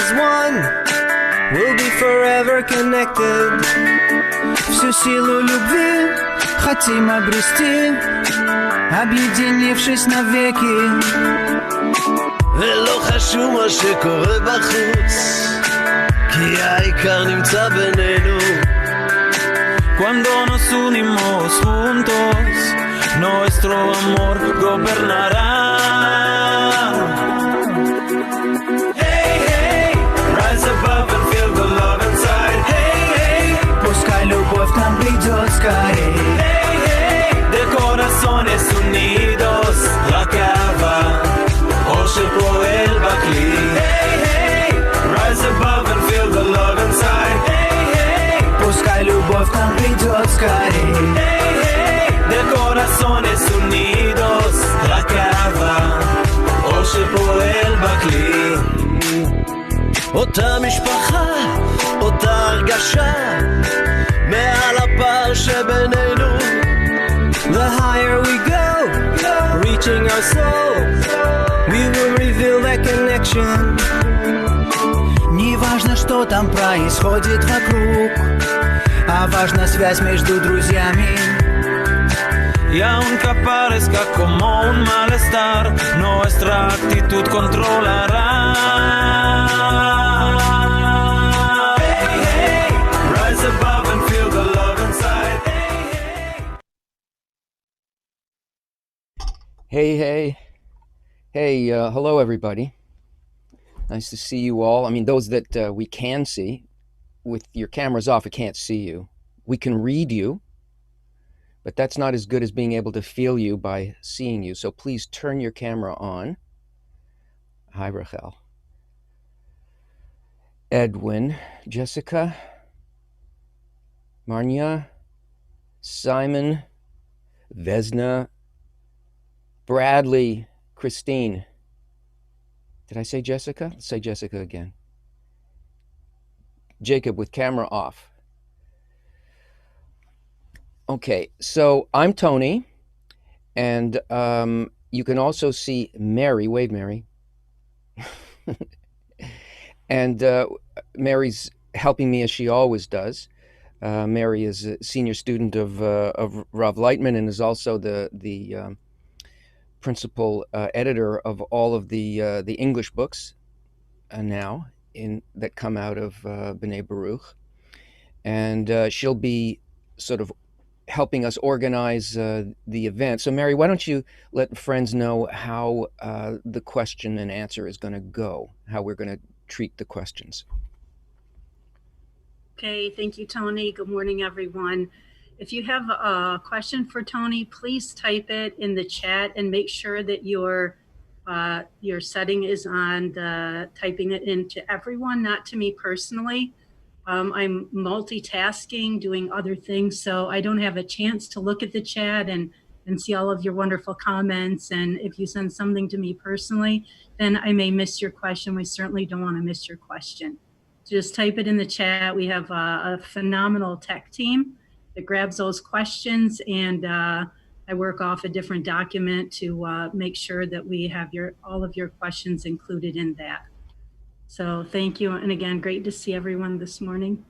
as one, we'll be forever connected. Всю силу любви хотим обрести, объединившись навеки. ולא חשוב מה שקורה בחוץ, כי העיקר נמצא בינינו. Cuando nos unimos juntos, nuestro amor gobernará. Hey, hey, rise above and feel the love inside. Hey, hey, пускай любовь нам придет скорей. Hey, hey, de corazones unidos, la cava, o שפועל בכלי. Hey, hey, rise above and feel the love inside. Hey, hey, пускай любовь нам придет скорей. Hey, hey, de corazones unidos, la cava, o שפועל בכלי. אותה משפחה, אותה הרגשה, מעל הפער שבינינו. The higher we go, reaching our soul, we will reveal that connection. Не важно, что там происходит вокруг, а важна связь между друзьями. Y aunque parezca como un malestar, nuestra actitud controlará. Hey, hey, rise above and feel the love inside. Hey, hey. Hey, hello everybody. Nice to see you all. I mean, those that we can see. With your cameras off, we can't see you. We can read you, but that's not as good as being able to feel you by seeing you. So please turn your camera on. Hi, Rachel. Edwin, Jessica, Marnia, Simon, Vesna, Bradley, Christine. Did I say Jessica? Let's say Jessica again. Jacob with camera off. Okay, so I'm Tony, and you can also see Mary. Wave, Mary. And Mary's helping me as she always does. Mary is a senior student of Rav Laitman and is also the principal editor of all of the English books now that come out of B'nai Baruch, and she'll be sort of helping us organize the event. So Mary, why don't you let friends know how the question and answer is going to go, how we're going to treat the questions. Okay, thank you, Tony. Good morning, everyone. If you have a question for Tony, please type it in the chat and make sure that your setting is on the typing it into everyone, not to me personally. I'm multitasking, doing other things, so I don't have a chance to look at the chat and see all of your wonderful comments. And if you send something to me personally, then I may miss your question. We certainly don't want to miss your question. So just type it in the chat. We have a phenomenal tech team that grabs those questions, and I work off a different document to make sure that we have all of your questions included in that. So thank you, and again, great to see everyone this morning.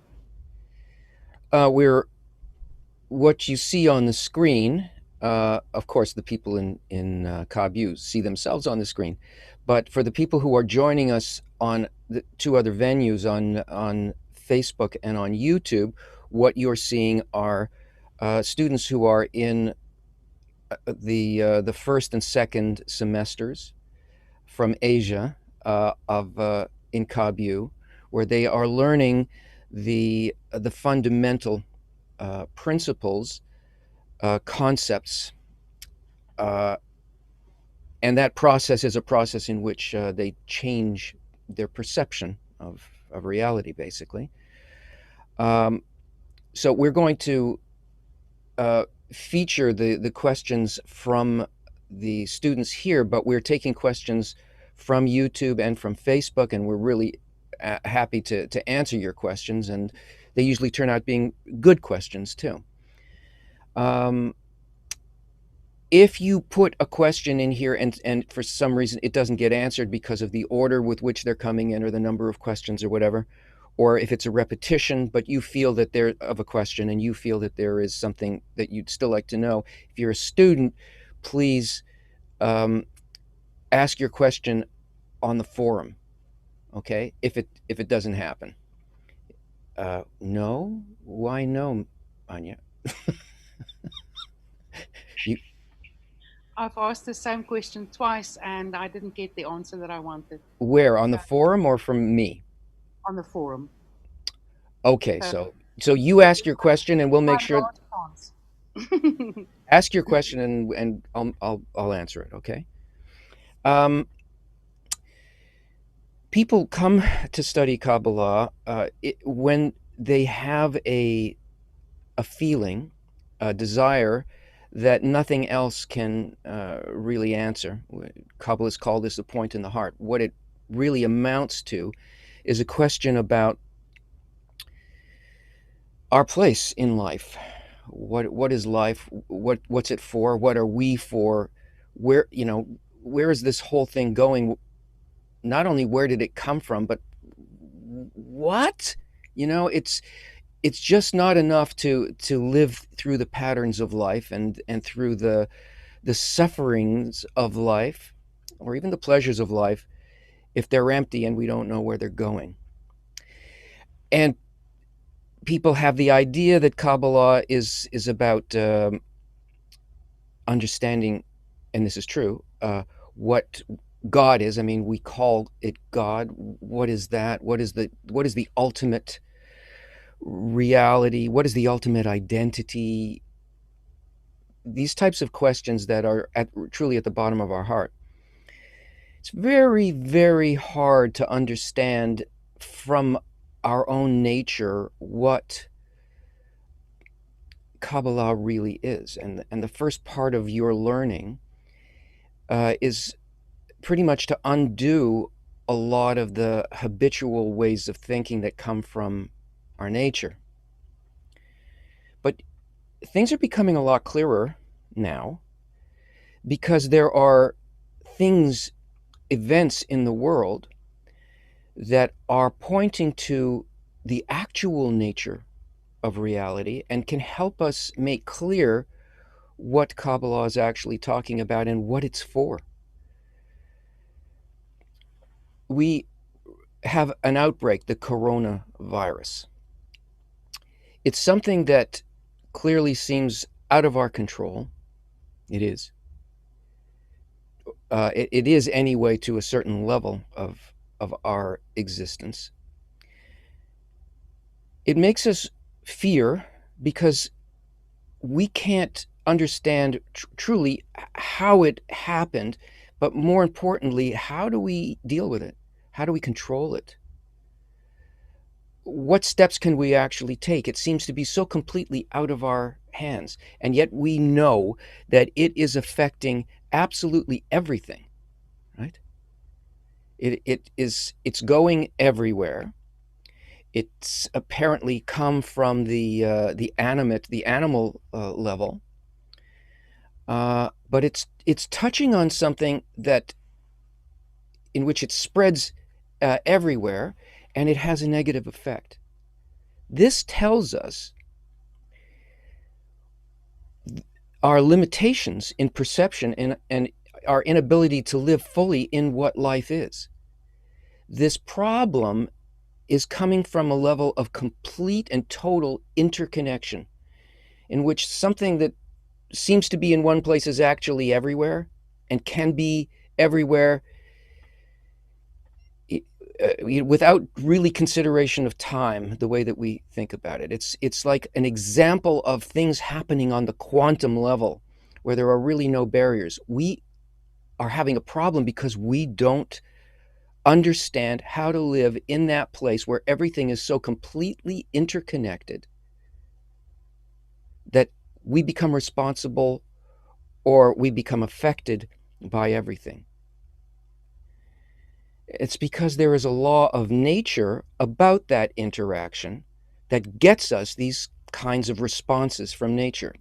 What you see on the screen, of course, the people in Kabbalah see themselves on the screen, but for the people who are joining us on the two other venues on Facebook and on YouTube, what you're seeing are students who are in the first and second semesters from Asia in Kabbalah, where they are learning the fundamental principles, concepts, and that process is a process in which they change their perception of reality, basically. So we're going to feature the questions from the students here, but we're taking questions from YouTube and from Facebook, and we're really happy to answer your questions, and they usually turn out being good questions too. if you put a question in here and for some reason it doesn't get answered because of the order with which they're coming in or the number of questions or whatever, or if it's a repetition, but you feel that there of a question and you feel that there is something that you'd still like to know, if you're a student, please ask your question on the forum, okay? If it doesn't happen. No? Why no, Anya? I've asked the same question twice and I didn't get the answer that I wanted. Where, on the forum or from me? On the forum. Okay, so you ask your question and we'll make sure. Ask your question and I'll answer it, okay? People come to study Kabbalah when they have a feeling, a desire that nothing else can really answer. Kabbalists call this a point in the heart. What it really amounts to is a question about our place in life. What is life? What's it for? What are we for? Where is this whole thing going? Not only where did it come from, but what? It's just not enough to live through the patterns of life and through the sufferings of life, or even the pleasures of life, if they're empty and we don't know where they're going. And people have the idea that Kabbalah is about understanding, and this is true, what God is. I mean, we call it God. What is that? What is the ultimate reality? What is the ultimate identity? These types of questions that are truly at the bottom of our heart. It's very, very hard to understand from our own nature what Kabbalah really is. And the first part of your learning is pretty much to undo a lot of the habitual ways of thinking that come from our nature. But things are becoming a lot clearer now because there are events in the world that are pointing to the actual nature of reality and can help us make clear what Kabbalah is actually talking about and what it's for. We have an outbreak, the coronavirus. It's something that clearly seems out of our control. It is. It is anyway to a certain level of our existence. It makes us fear because we can't understand truly how it happened, but more importantly, how do we deal with it? How do we control it? What steps can we actually take? It seems to be so completely out of our hands, and yet we know that it is affecting absolutely everything, right? It's going everywhere. It's apparently come from the animal level, but it's touching on something that in which it spreads everywhere, and it has a negative effect. This tells us our limitations in perception and our inability to live fully in what life is. This problem is coming from a level of complete and total interconnection, in which something that seems to be in one place is actually everywhere and can be everywhere without really consideration of time, the way that we think about it. It's like an example of things happening on the quantum level where there are really no barriers. We are having a problem because we don't understand how to live in that place where everything is so completely interconnected that we become responsible or we become affected by everything. It's because there is a law of nature about that interaction that gets us these kinds of responses from nature.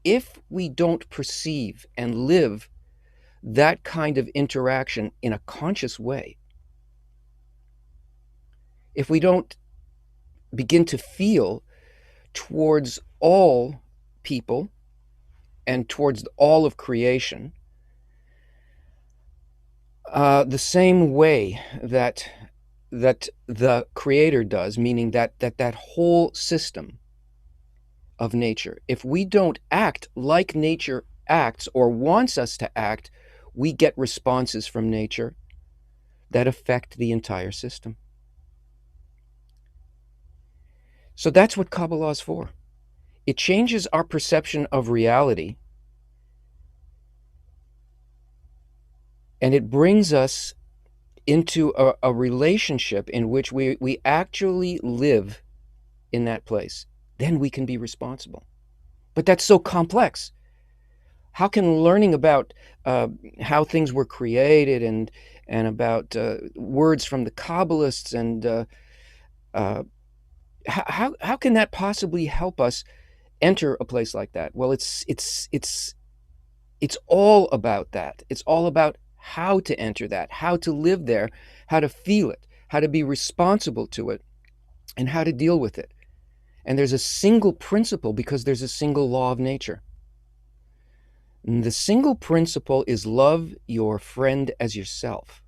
if we don't perceive and live that kind of interaction in a conscious way, if we don't begin to feel towards all people and towards all of creation the same way that the Creator does, meaning that whole system of nature, if we don't act like nature acts or wants us to act, we get responses from nature that affect the entire system. So that's what Kabbalah is for. It changes our perception of reality, and it brings us into a relationship in which we actually live in that place. Then we can be responsible. But that's so complex. How can learning about how things were created and about words from the Kabbalists and how can that possibly help us enter a place like that? Well, it's all about that. It's all about how to enter that, how to live there, how to feel it, how to be responsible to it, and how to deal with it. And there's a single principle because there's a single law of nature. And the single principle is love your friend as yourself.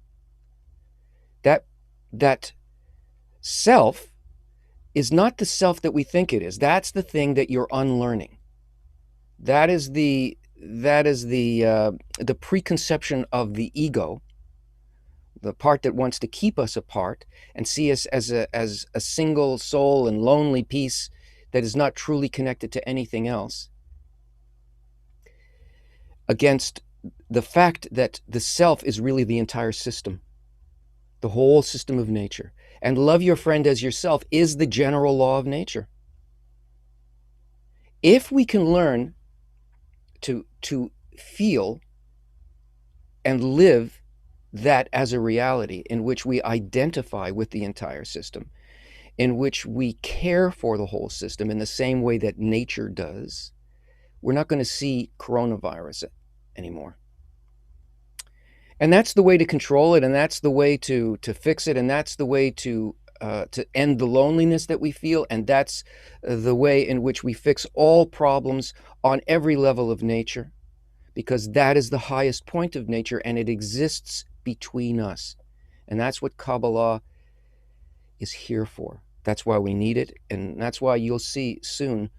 That self is not the self that we think it is. That's the thing that you're unlearning. That is the preconception of the ego, the part that wants to keep us apart and see us as a single soul and lonely piece that is not truly connected to anything else, against the fact that the self is really the entire system, the whole system of nature. And love your friend as yourself is the general law of nature. If we can learn to feel and live that as a reality in which we identify with the entire system, in which we care for the whole system in the same way that nature does, we're not going to see coronavirus anymore. And that's the way to control it, and that's the way to fix it, and that's the way to end the loneliness that we feel, and that's the way in which we fix all problems on every level of nature, because that is the highest point of nature, and it exists between us. And that's what Kabbalah is here for. That's why we need it, and that's why you'll see soon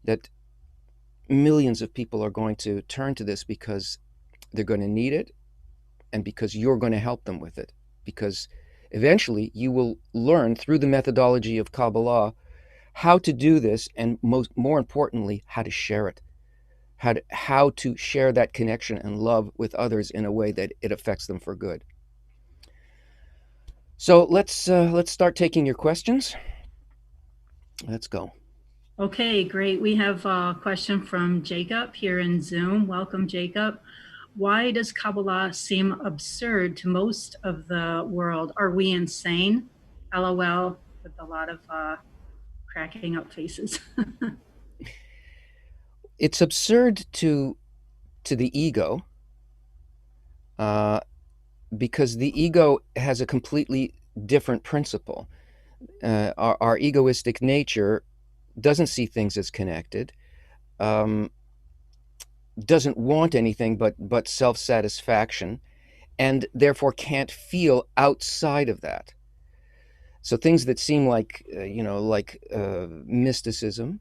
that millions of people are going to turn to this because they're going to need it, and because you're going to help them with it. Because eventually you will learn through the methodology of Kabbalah how to do this, and more importantly, how to share it, how to share that connection and love with others in a way that it affects them for good. So let's start taking your questions. Let's go. Okay, great. We have a question from Jacob here in Zoom. Welcome, Jacob. Why does Kabbalah seem absurd to most of the world? Are we insane? LOL, with a lot of cracking up faces. It's absurd to the ego because the ego has a completely different principle. Our egoistic nature doesn't see things as connected, doesn't want anything but self-satisfaction, and therefore can't feel outside of that. So things that seem like mysticism,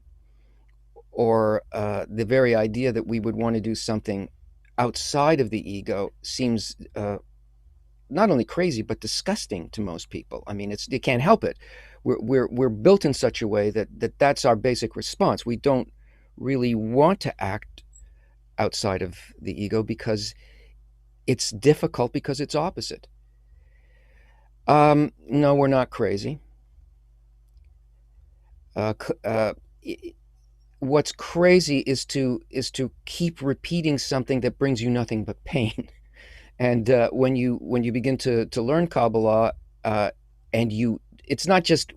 or the very idea that we would want to do something outside of the ego, seems not only crazy but disgusting to most people. I mean, you can't help it. We're built in such a way that's our basic response. We don't really want to act outside of the ego because it's difficult, because it's opposite. No, we're not crazy. What's crazy is to keep repeating something that brings you nothing but pain. And when you begin to learn Kabbalah, it's not just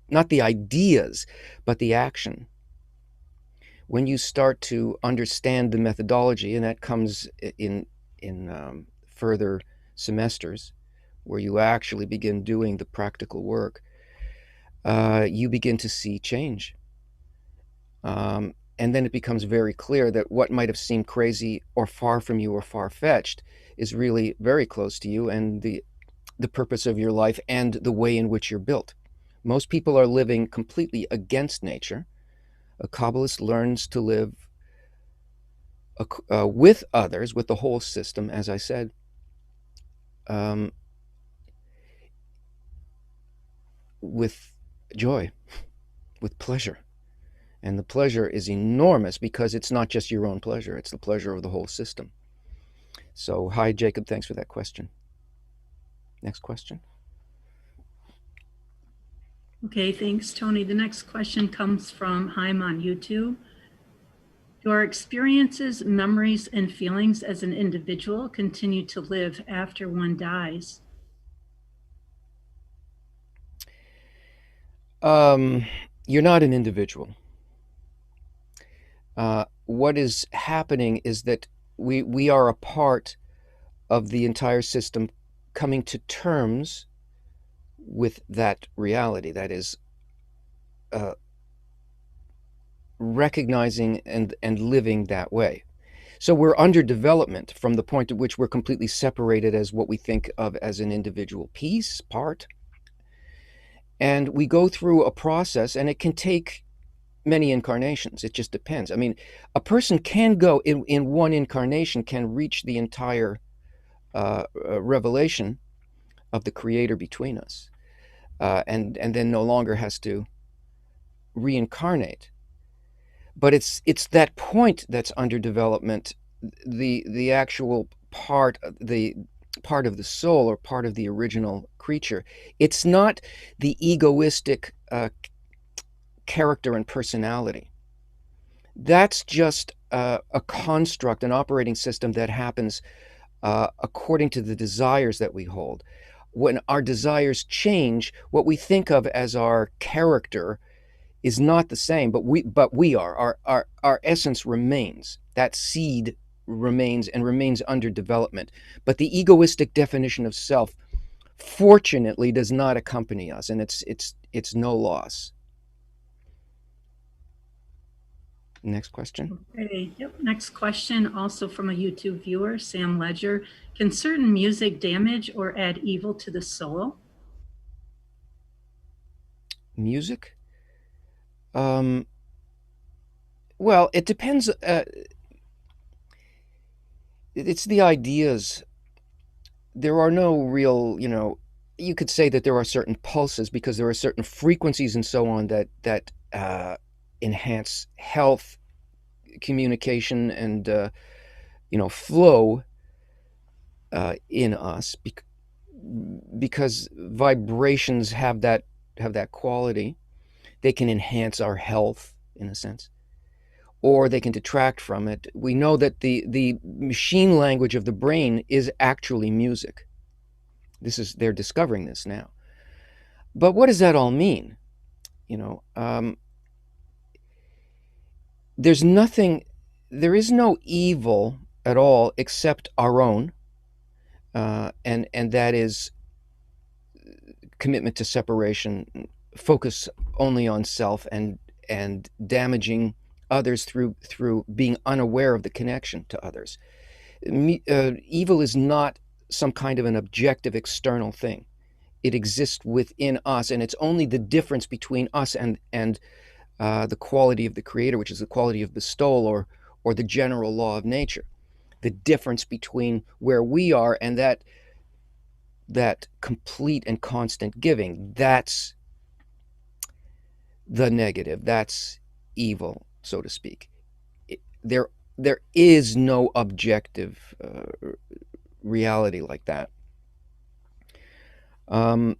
not the ideas, but the action. when you start to understand the methodology, and that comes in further semesters, where you actually begin doing the practical work, you begin to see change. And then it becomes very clear that what might have seemed crazy or far from you or far-fetched is really very close to you and the purpose of your life and the way in which you're built. Most people are living completely against nature. A Kabbalist learns to live with others, with the whole system, as I said, with joy, with pleasure. And the pleasure is enormous because it's not just your own pleasure, it's the pleasure of the whole system. So, hi, Jacob, thanks for that question. Next question. Okay, thanks, Tony. The next question comes from Haim on YouTube. Do our experiences, memories, and feelings as an individual continue to live after one dies? You're not an individual. What is happening is that we are a part of the entire system coming to terms with that reality. That is, recognizing and living that way. So we're under development from the point at which we're completely separated as what we think of as an individual piece, part. And we go through a process, and it can take many incarnations. It just depends. I mean, a person can go in one incarnation, can reach the entire revelation of the Creator between us, and then no longer has to reincarnate. But it's that point that's under development, the actual part, the part of the soul or part of the original creature. It's not the egoistic character and personality. That's just a construct, an operating system that happens according to the desires that we hold. When our desires change, what we think of as our character is not the same, but we are. Our essence remains. That seed remains and remains under development. But the egoistic definition of self, fortunately, does not accompany us, and it's no loss. Next question. Okay, yep. Next question, also from a YouTube viewer, Sam Ledger. Can certain music damage or add evil to the soul? Music? Well, it depends. It's the ideas. There are no real, you could say that there are certain pulses because there are certain frequencies and so on that enhance health, communication, and flow in us because vibrations have that quality. They can enhance our health in a sense, or they can detract from it. We know that the machine language of the brain is actually music. They're discovering this now. But what does that all mean? There is no evil at all except our own, and that is commitment to separation, focus only on self, and damaging others through being unaware of the connection to others. Evil is not some kind of an objective external thing. It exists within us, and it's only the difference between us and the quality of the Creator, which is the quality of bestowal or the general law of nature. The difference between where we are and that complete and constant giving, that's the negative. That's evil, so to speak. There is no objective reality like that.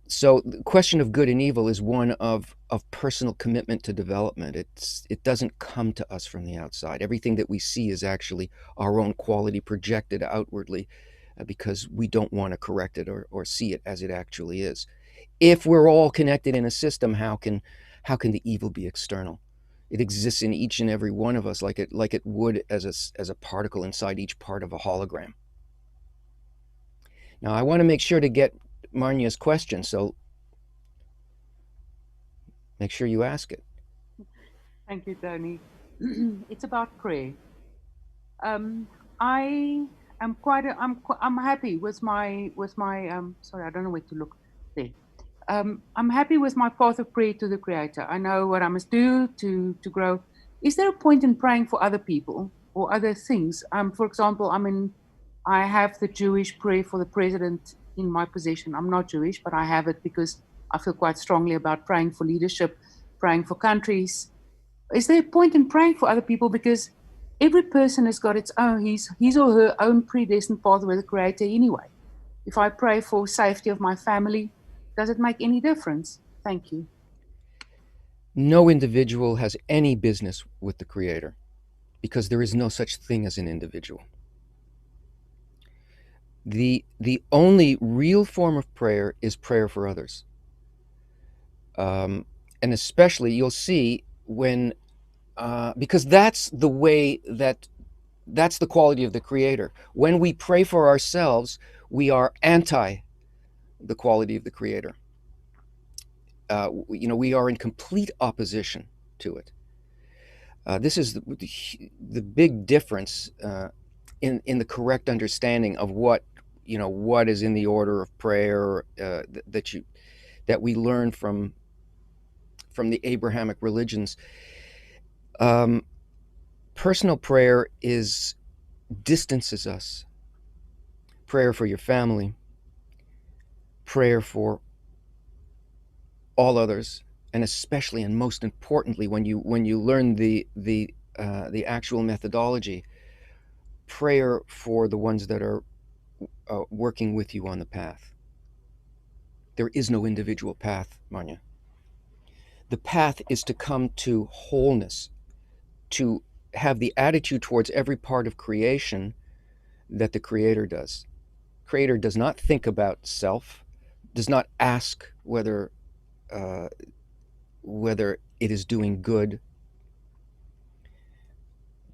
So the question of good and evil is one of personal commitment to development. It doesn't come to us from the outside. Everything that we see is actually our own quality projected outwardly because we don't want to correct it or see it as it actually is. If we're all connected in a system, how can the evil be external? It exists in each and every one of us, like it would as a particle inside each part of a hologram. Now, I want to make sure to get Marnia's question, so make sure you ask it. Thank you, Tony. It's about prayer. I am I'm happy with my sorry, I don't know where to look there. I'm happy with my path of prayer to the Creator. I know what I must do to grow. Is there a point in praying for other people or other things? For example, I have the Jewish prayer for the president in my possession. I'm not Jewish, but I have it because I feel quite strongly about praying for leadership, praying for countries. Is there a point in praying for other people? Because every person has got its own, his or her own predestined path with the Creator anyway. If I pray for safety of my family, does it make any difference? Thank you. No individual has any business with the Creator, because there is no such thing as an individual. The only real form of prayer is prayer for others. And especially you'll see when, because that's the way that's the quality of the Creator. When we pray for ourselves, we are anti the quality of the Creator. We are in complete opposition to it. This is the big difference in the correct understanding of what is in the order of prayer that we learn from the Abrahamic religions. Personal prayer distances us. Prayer for your family, prayer for all others, and especially and most importantly, when you learn the actual methodology, prayer for the ones that are working with you on the path. There is no individual path, Marnia. The path is to come to wholeness, to have the attitude towards every part of creation that the Creator does. Creator does not think about self, does not ask whether it is doing good,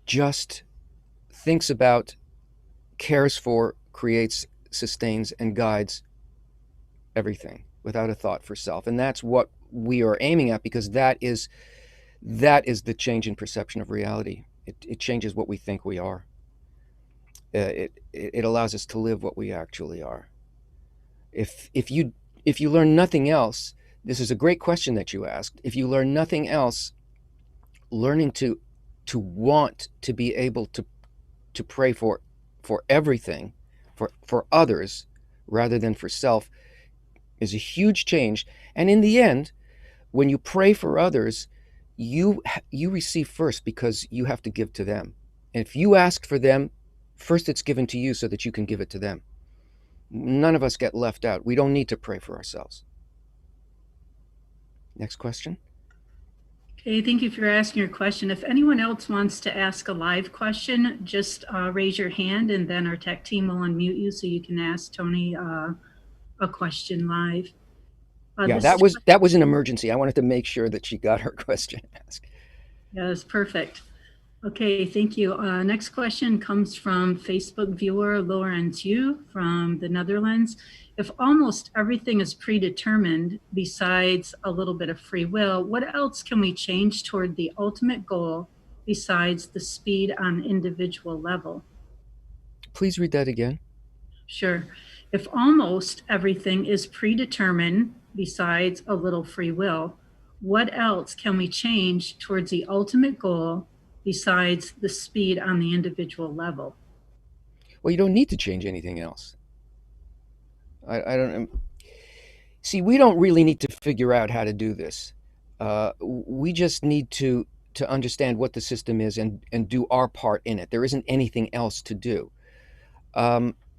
just thinks about, cares for, creates, sustains, and guides everything without a thought for self. And that's what we are aiming at, because that is the change in perception of reality. It changes what we think we are. It allows us to live what we actually are. If you learn nothing else, this is a great question that you asked. If you learn nothing else, learning to want to be able to pray for everything, for others rather than for self, is a huge change. And in the end, when you pray for others, you receive first, because you have to give to them. And if you ask for them, first it's given to you so that you can give it to them. None of us get left out. We don't need to pray for ourselves. Next question. Okay, thank you for asking your question. If anyone else wants to ask a live question, just raise your hand, and then our tech team will unmute you so you can ask Tony a question live. Yeah, that was an emergency. I wanted to make sure that she got her question asked. Yeah, that's perfect. Okay, thank you. Next question comes from Facebook viewer Lawrence Yu from the Netherlands. If almost everything is predetermined besides a little bit of free will, what else can we change toward the ultimate goal besides the speed on individual level? Please read that again. Sure. If almost everything is predetermined besides a little free will, what else can we change towards the ultimate goal besides the speed on the individual level? Well, you don't need to change anything else. I don't see. We don't really need to figure out how to do this. We just need to understand what the system is and do our part in it. There isn't anything else to do.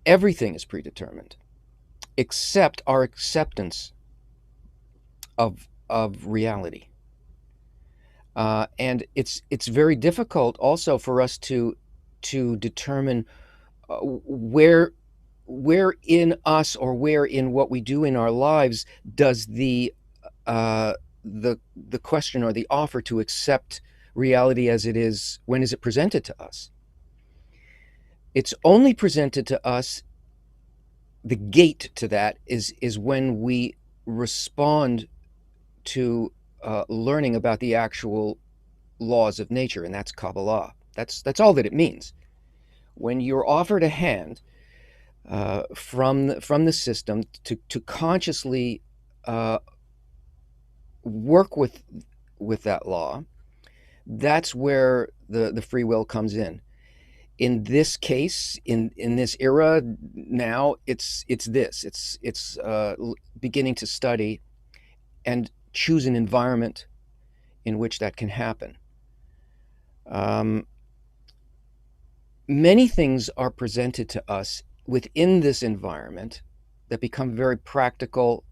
Everything is predetermined, except our acceptance of reality. And it's very difficult also for us to determine where in us or where in what we do in our lives does the question or the offer to accept reality as it is, when is it presented to us? It's only presented to us, the gate to that is when we respond to learning about the actual laws of nature, and that's Kabbalah. That's all that it means. When you're offered a hand from the system to consciously work with that law, that's where the free will comes in. In this case, in this era now, it's beginning to study and choose an environment in which that can happen. Many things are presented to us within this environment that become very practical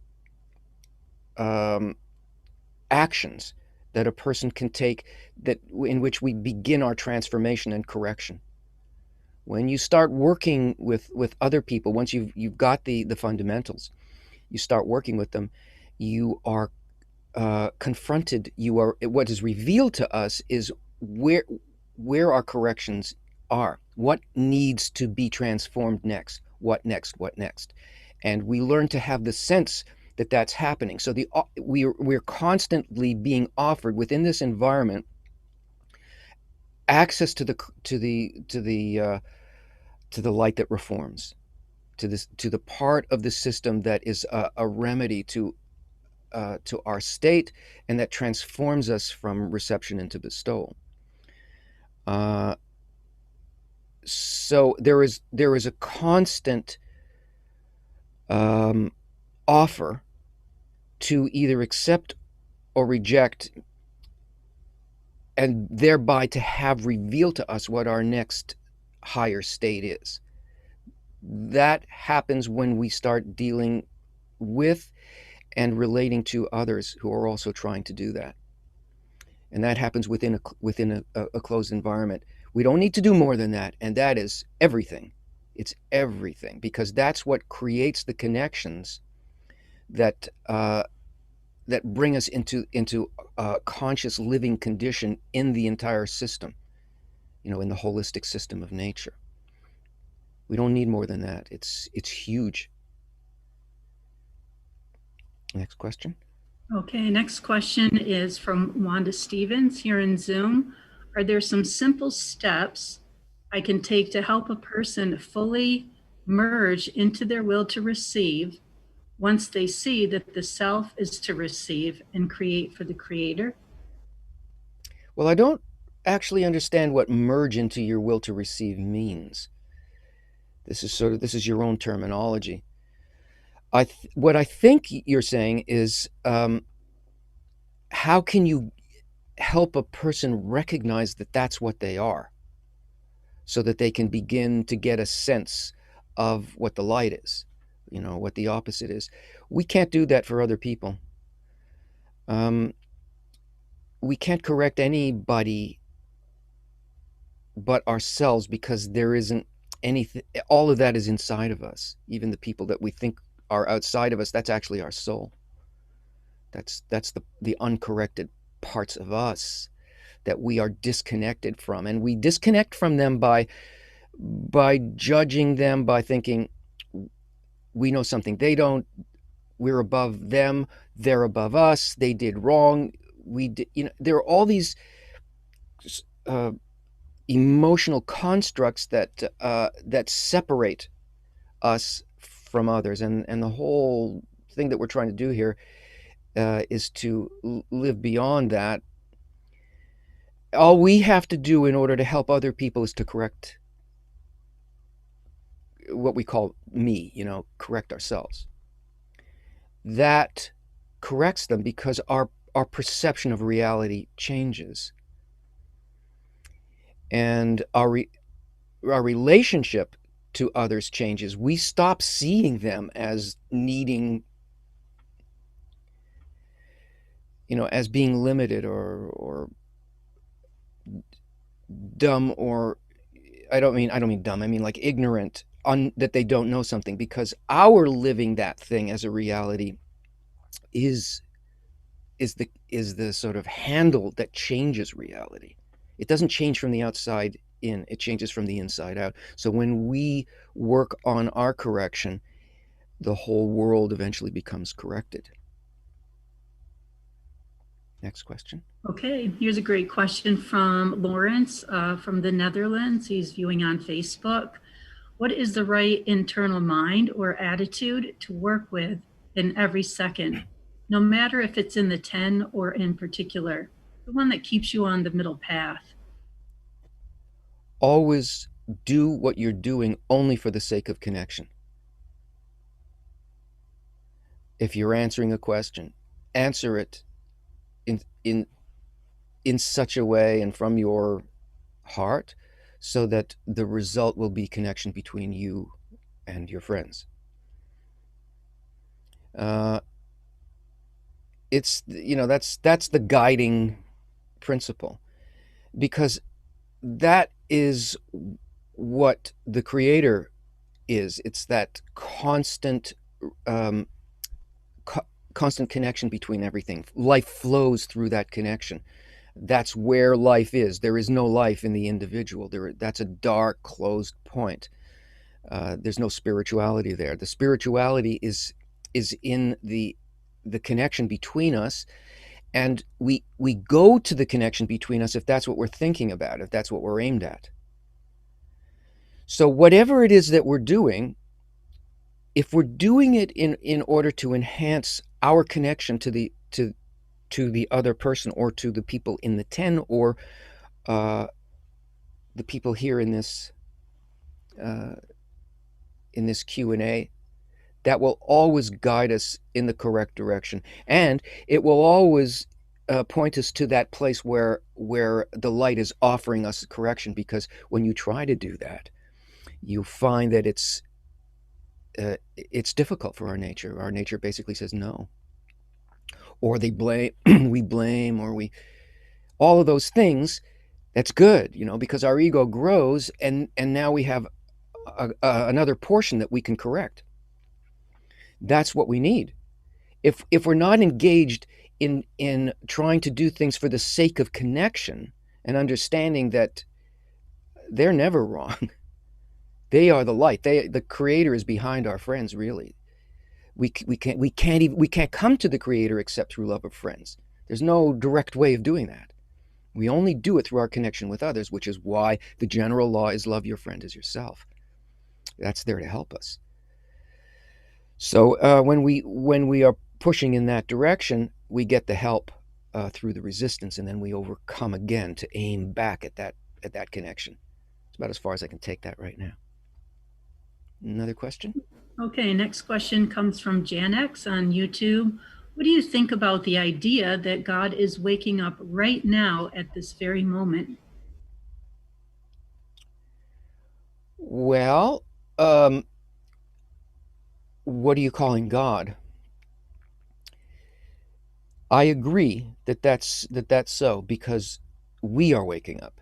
actions that a person can take, that in which we begin our transformation and correction. When you start working with other people, once you've got the fundamentals, you start working with them, you are confronted, what is revealed to us is where our corrections are, what needs to be transformed next, what next, and we learn to have the sense that that's happening. So we're constantly being offered within this environment access to the light that reforms, to the part of the system that is a remedy to our state, and that transforms us from reception into bestowal. So there is a constant offer to either accept or reject, and thereby to have revealed to us what our next higher state is. That happens when we start dealing with and relating to others who are also trying to do that. And that happens within a closed environment. We don't need to do more than that, and that is everything. It's everything, because that's what creates the connections that bring us into a conscious living condition in the entire system, in the holistic system of nature. We don't need more than that. It's huge. Next question. Okay, next question is from Wanda Stevens here in Zoom. Are there some simple steps I can take to help a person fully merge into their will to receive once they see that the self is to receive and create for the Creator? Well, I don't actually understand what merge into your will to receive means. This is your own terminology. What I think you're saying is, how can you help a person recognize that that's what they are, so that they can begin to get a sense of what the light is, what the opposite is. We can't do that for other people. We can't correct anybody but ourselves, because there isn't anything. All of that is inside of us. Even the people that we think are outside of us, that's actually our soul. That's the uncorrected parts of us that we are disconnected from, and we disconnect from them by judging them, by thinking we know something they don't, we're above them, they're above us, they did wrong, we did. There are all these emotional constructs that separate us from others, and the whole thing that we're trying to do here is to live beyond that. All we have to do in order to help other people is to correct what we call me, correct ourselves. That corrects them, because our perception of reality changes, and our relationship to others changes. We stop seeing them as needing, as being limited or dumb, or I don't mean dumb, I mean like ignorant, that they don't know something, because our living that thing as a reality is is the sort of handle that changes reality. It doesn't change from the outside in, it changes from the inside out. So when we work on our correction, the whole world eventually becomes corrected. Next question. Okay, here's a great question from Lawrence from the Netherlands. He's viewing on Facebook. What is the right internal mind or attitude to work with in every second, no matter if it's in the 10 or in particular, the one that keeps you on the middle path? Always do what you're doing only for the sake of connection. If you're answering a question, answer it in such a way and from your heart so that the result will be connection between you and your friends. It's, you know, that's the guiding principle, because that is what the Creator is. It's that constant constant connection between everything. Life flows through that connection. That's where life is. There is no life in the individual. That's a dark, closed point. There's no spirituality there. The spirituality is in the connection between us, and we go to the connection between us if that's what we're thinking about, if that's what we're aimed at. So whatever it is that we're doing, if we're doing it in order to enhance our connection to the other person, or to the people in the 10, or the people here in this Q&A, that will always guide us in the correct direction, and it will always point us to that place where the light is offering us correction. Because when you try to do that, you find that it's difficult for our nature. Our nature basically says no, or they blame, we blame, or all of those things. That's good, because our ego grows, and now we have another portion that we can correct. That's what we need. If we're not engaged in trying to do things for the sake of connection and understanding that they're never wrong, they are the light. The Creator is behind our friends. Really, we can't come to the Creator except through love of friends. There's no direct way of doing that. We only do it through our connection with others, which is why the general law is love your friend as yourself. That's there to help us. So when we are pushing in that direction, we get the help through the resistance, and then we overcome again to aim back at that connection. It's about as far as I can take that right now. Another question? Okay, next question comes from Janex on YouTube. What do you think about the idea that God is waking up right now at this very moment? Well, what are you calling God? I agree that that's so, because we are waking up,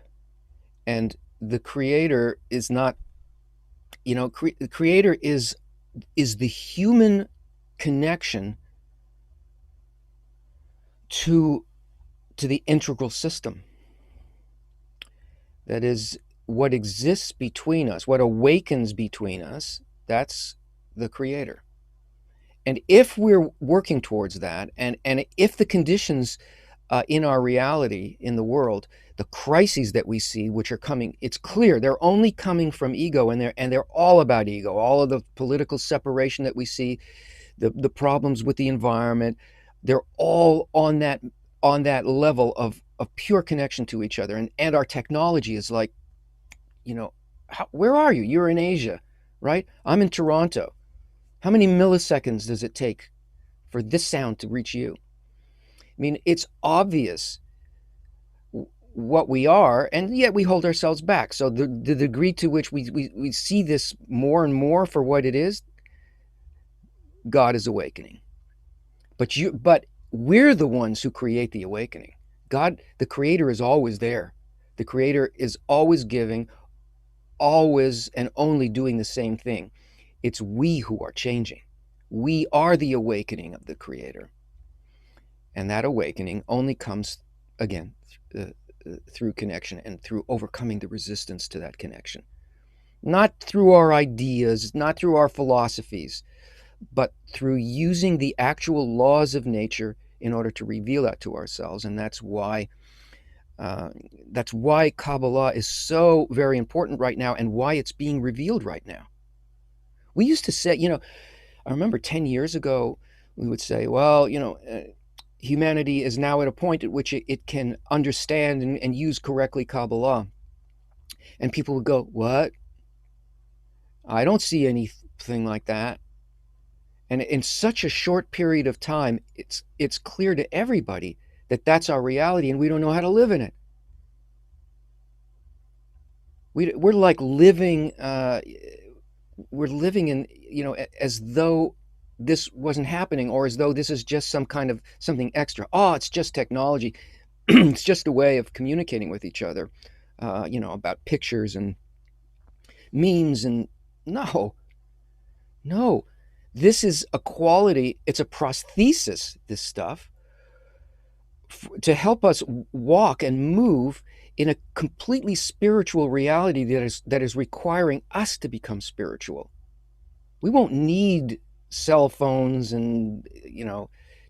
and the Creator is not. The Creator is the human connection to the integral system. That is what exists between us, what awakens between us. That's the Creator. And if we're working towards that, and if the conditions in our reality, in the world, the crises that we see, which are coming, it's clear they're only coming from ego, and they're all about ego. All of the political separation that we see, the problems with the environment, they're all on that level of pure connection to each other. And our technology is like, where are you? You're in Asia, right? I'm in Toronto. How many milliseconds does it take for this sound to reach you? I mean, it's obvious what we are, and yet we hold ourselves back. So the degree to which we see this more and more for what it is, God is awakening. But we're the ones who create the awakening. God, the Creator, is always there. The Creator is always giving, always and only doing the same thing. It's we who are changing. We are the awakening of the Creator. And that awakening only comes, again, through connection and through overcoming the resistance to that connection. Not through our ideas, not through our philosophies, but through using the actual laws of nature in order to reveal that to ourselves. And that's why Kabbalah is so very important right now, and why it's being revealed right now. We used to say, I remember 10 years ago, we would say, well, humanity is now at a point at which it can understand and use correctly Kabbalah. And people would go, what? I don't see anything like that. And in such a short period of time, it's clear to everybody that that's our reality, and we don't know how to live in it. We're like living, we're living in, as though this wasn't happening, or as though this is just some kind of something extra. Oh, it's just technology. It's just a way of communicating with each other, about pictures and memes. And no, this is a quality. It's a prosthesis, this stuff, to help us walk and move in a completely spiritual reality that is requiring us to become spiritual. We won't need cell phones and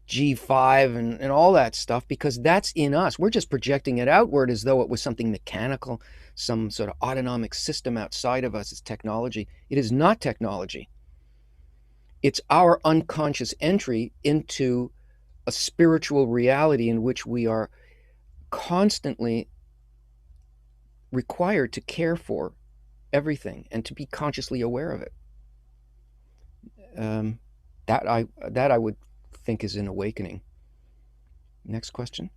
G5 and all that stuff, because that's in us. We're just projecting it outward as though it was something mechanical, some sort of autonomic system outside of us. It's technology. It is not technology. It's our unconscious entry into a spiritual reality in which we are constantly required to care for everything and to be consciously aware of it. That I would think is an awakening. Next question.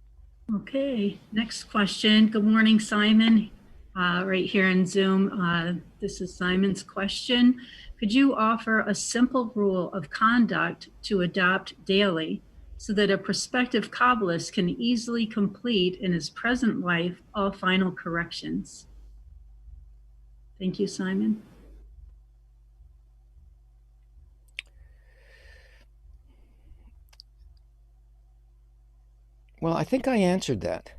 Okay, next question. Good morning, Simon. Right here in Zoom. This is Simon's question. Could you offer a simple rule of conduct to adopt daily so that a prospective Kabbalist can easily complete in his present life all final corrections? Thank you, Simon. Well, I think I answered that.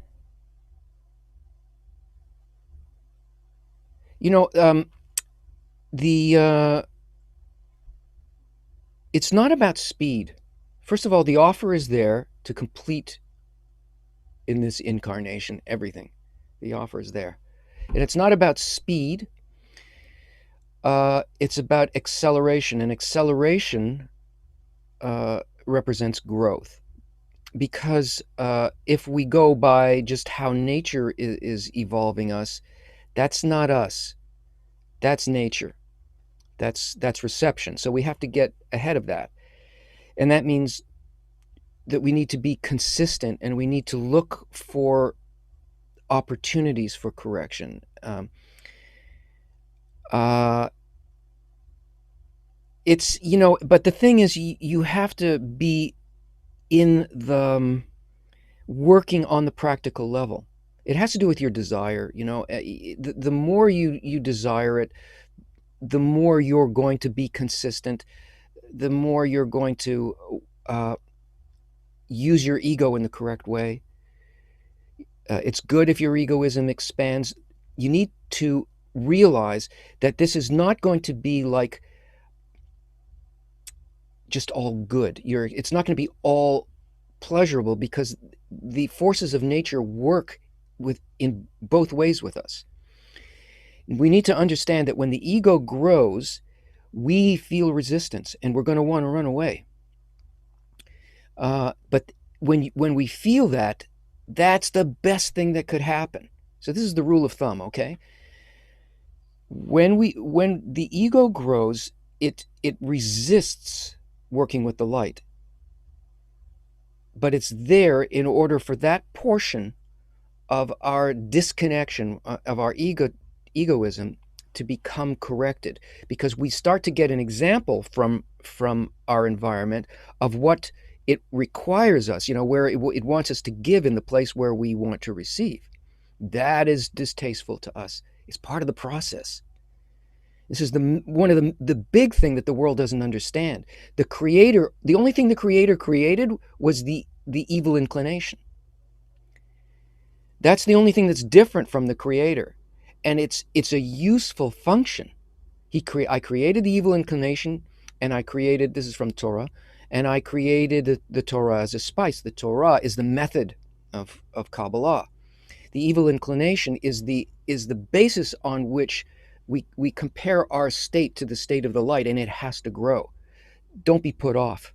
It's not about speed. First of all, the offer is there to complete in this incarnation everything. The offer is there. And it's not about speed. It's about acceleration. And acceleration represents growth. Because if we go by just how nature is evolving us, that's not us. That's nature. That's reception. So we have to get ahead of that. And that means that we need to be consistent, and we need to look for opportunities for correction. It's, but the thing is, you have to be in the working on the practical level. It has to do with your desire. The more you desire it, the more you're going to be consistent, the more you're going to use your ego in the correct way. It's good if your egoism expands. You need to realize that this is not going to be like just all good. It's not going to be all pleasurable, because the forces of nature work in both ways with us. We need to understand that when the ego grows, we feel resistance, and we're going to want to run away. But when we feel that, that's the best thing that could happen. So this is the rule of thumb, okay? When the ego grows, it resists working with the light. But it's there in order for that portion of our disconnection, of our egoism, to become corrected, because we start to get an example from our environment of what it requires us, where it wants us to give in the place where we want to receive. That is distasteful to us. It's part of the process. This is one of the big thing that the world doesn't understand. The only thing the Creator created was the the evil inclination. That's the only thing that's different from the Creator. And it's a useful function. I created the evil inclination, and I created, this is from Torah, and I created the Torah as a spice. The Torah is the method of Kabbalah. The evil inclination is the basis on which we compare our state to the state of the light, and it has to grow. Don't be put off.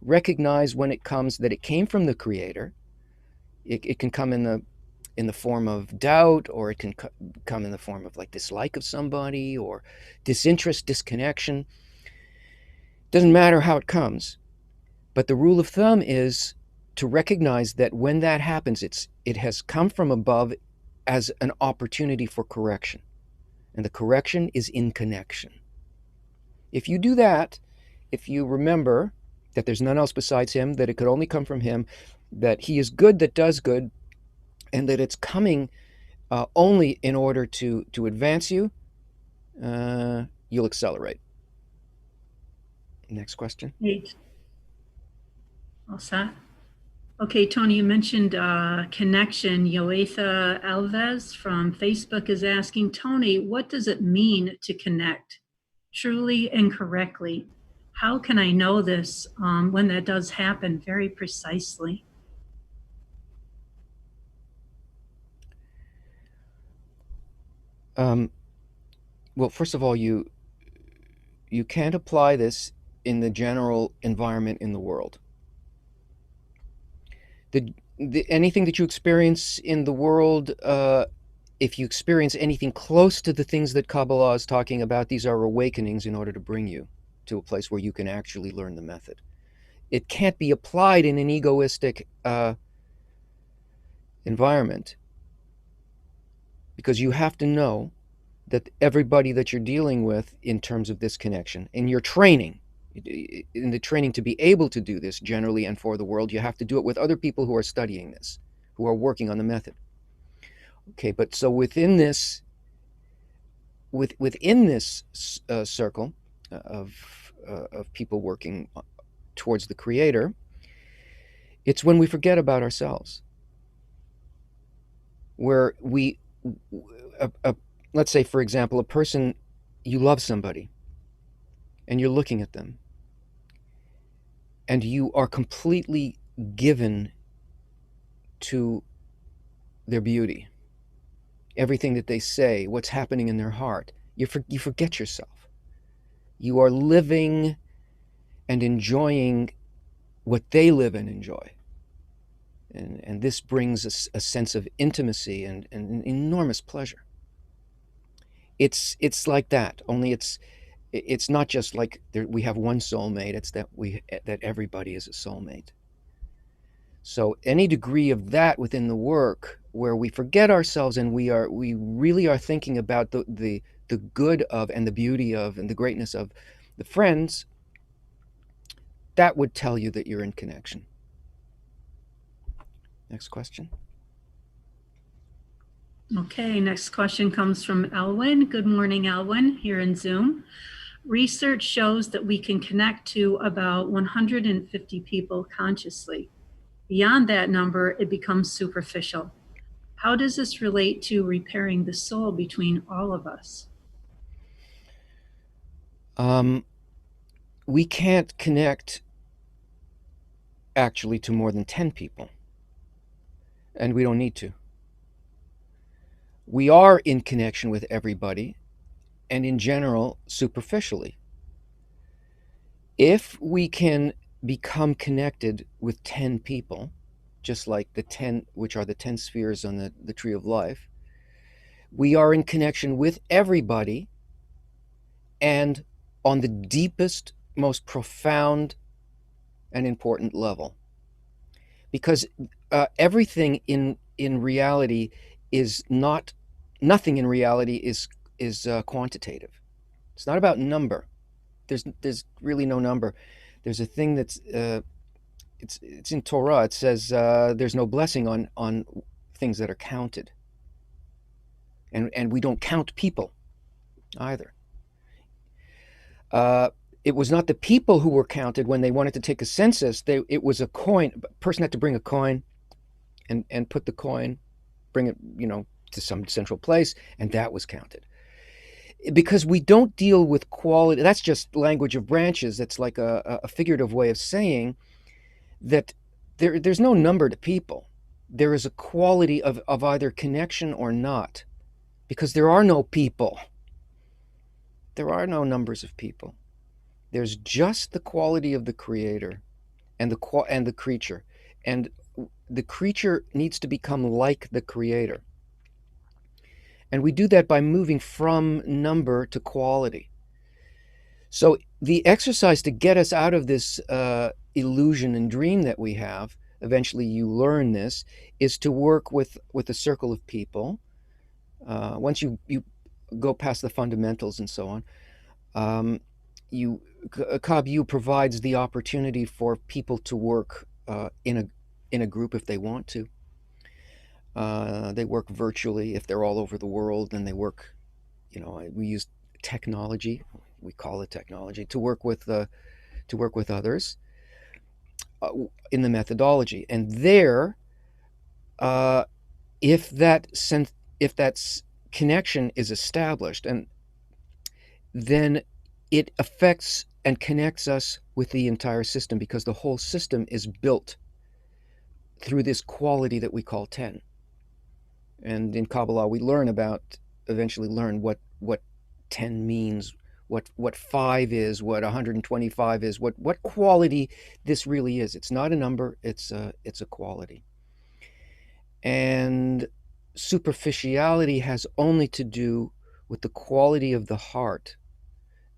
Recognize when it comes that it came from the Creator. It can come in the form of doubt, or it can come in the form of like dislike of somebody, or disinterest, disconnection. Doesn't matter how it comes. But the rule of thumb is to recognize that when that happens, it has come from above as an opportunity for correction. And the correction is in connection. If you do that, if you remember that there's none else besides him, that it could only come from him, that he is good that does good, and that it's coming only in order to advance you, you'll accelerate. Next question. Great. All set. Okay, Tony, you mentioned connection. Yoetha Alves from Facebook is asking, Tony, what does it mean to connect truly and correctly? How can I know this when that does happen very precisely? Well, first of all, you can't apply this in the general environment in the world. Anything that you experience in the world, if you experience anything close to the things that Kabbalah is talking about, these are awakenings in order to bring you to a place where you can actually learn the method. It can't be applied in an egoistic environment, because you have to know that everybody that you're dealing with in terms of this connection, in your training, in the training to be able to do this generally and for the world, you have to do it with other people who are studying this, who are working on the method. Okay, but so within this circle of people working towards the Creator, it's when we forget about ourselves, where let's say, for example, a person, you love somebody, and you're looking at them, and you are completely given to their beauty, everything that they say, what's happening in their heart. You forget yourself. You are living and enjoying what they live and enjoy. And this brings a sense of intimacy and an enormous pleasure. It's like that, only it's not just like we have one soulmate, it's that everybody is a soulmate. So any degree of that within the work where we forget ourselves and we really are thinking about the good of and the beauty of and the greatness of the friends, that would tell you that you're in connection. Next question. Okay, next question comes from Elwin. Good morning, Elwin, here in Zoom. Research shows that we can connect to about 150 people consciously. Beyond that number, it becomes superficial. How does this relate to repairing the soul between all of us? We can't connect actually to more than 10 people, and we don't need to. We are in connection with everybody, and in general, superficially. If we can become connected with 10 people, just like the 10, which are the 10 spheres on the tree of life, we are in connection with everybody, and on the deepest, most profound and important level. Because everything in reality is not, nothing in reality is quantitative. It's not about number. There's really no number. There's a thing that's it's in Torah. It says there's no blessing on things that are counted, and we don't count people either. it was not the people who were counted when they wanted to take a census. It was a coin. A person had to bring a coin and put the coin, bring it, to some central place, and that was counted. Because we don't deal with quality. That's just language of branches. That's like a figurative way of saying that there's no number to people. There is a quality of either connection or not, because there are no people. There are no numbers of people. There's just the quality of the creator and the creature. And the creature needs to become like the creator. And we do that by moving from number to quality. So the exercise to get us out of this illusion and dream that we have, eventually you learn this, is to work with a circle of people. Once you go past the fundamentals and so on, Kabbalah provides the opportunity for people to work in a group if they want to. They work virtually if they're all over the world, and they work, we use technology, we call it technology, to work with others in the methodology. And there, if that connection is established, and then it affects and connects us with the entire system, because the whole system is built through this quality that we call 10. And in Kabbalah, we eventually learn what 10 means, what 5 is, what 125 is, what quality this really is. It's not a number, it's a quality. And superficiality has only to do with the quality of the heart.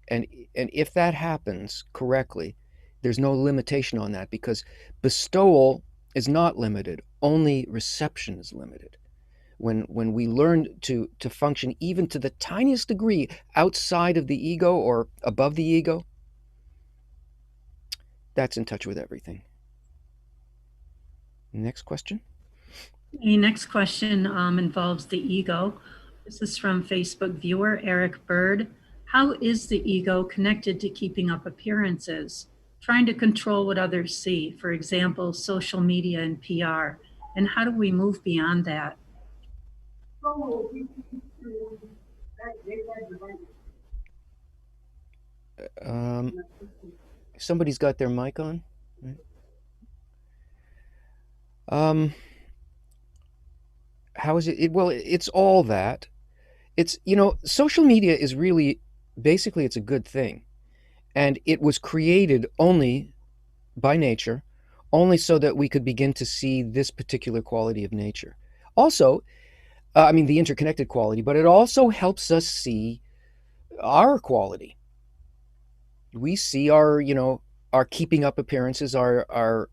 And if that happens correctly, there's no limitation on that, because bestowal is not limited, only reception is limited. When we learn to function even to the tiniest degree outside of the ego or above the ego, that's in touch with everything. Next question. The next question involves the ego. This is from Facebook viewer Eric Bird. How is the ego connected to keeping up appearances, trying to control what others see, for example, social media and PR? And how do we move beyond that? Somebody's got their mic on. How is it? Well, it's all that. It's, social media is really, basically, it's a good thing. And it was created only by nature, only so that we could begin to see this particular quality of nature. Also, the interconnected quality, but it also helps us see our quality. We see our keeping up appearances, our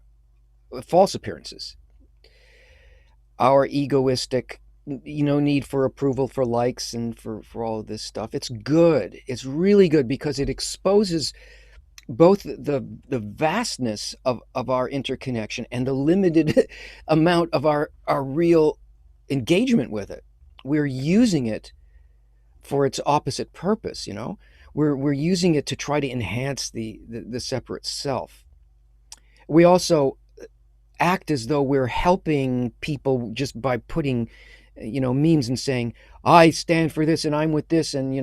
false appearances, our egoistic, need for approval, for likes, and for all of this stuff. It's good. It's really good, because it exposes both the vastness of our interconnection and the limited amount of our real engagement with it. We're using it for its opposite purpose. We're using it to try to enhance the separate self. We also act as though we're helping people just by putting memes and saying, I stand for this and I'm with this, and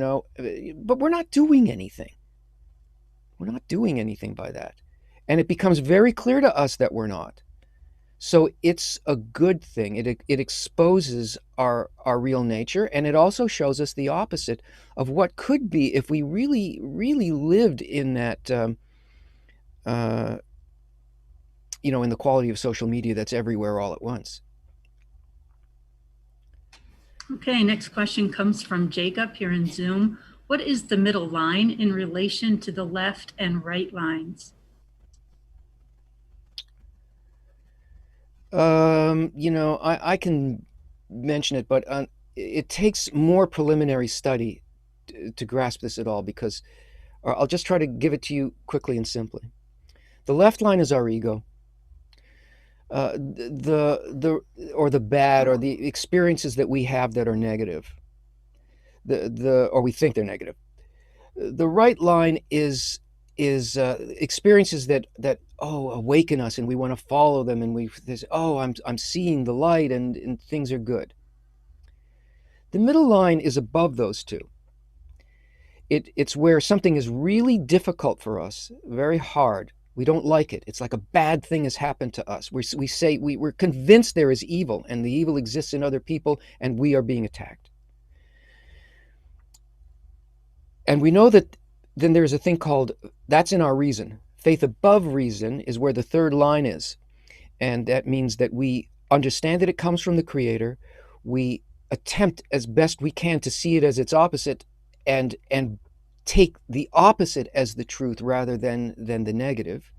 but we're not doing anything. We're not doing anything by that. And it becomes very clear to us that we're not. So it's a good thing. It exposes our real nature, and it also shows us the opposite of what could be if we really, really lived in that, in the quality of social media that's everywhere all at once. Okay, next question comes from Jacob here in Zoom. What is the middle line in relation to the left and right lines? I can mention it, but it takes more preliminary study to grasp this at all, because I'll just try to give it to you quickly and simply. The left line is our ego. The bad, or the experiences that we have that are negative, or we think they're negative. The right line is experiences that awaken us, and we want to follow them, and I'm seeing the light, and things are good. The middle line is above those two. It's where something is really difficult for us, very hard. We don't like it. It's like a bad thing has happened to us. We're convinced there is evil, and the evil exists in other people, and we are being attacked. And we know that then there's a thing called, that's in our reason. Faith above reason is where the third line is. And that means that we understand that it comes from the Creator. We attempt as best we can to see it as its opposite, and take the opposite as the truth rather than the negative,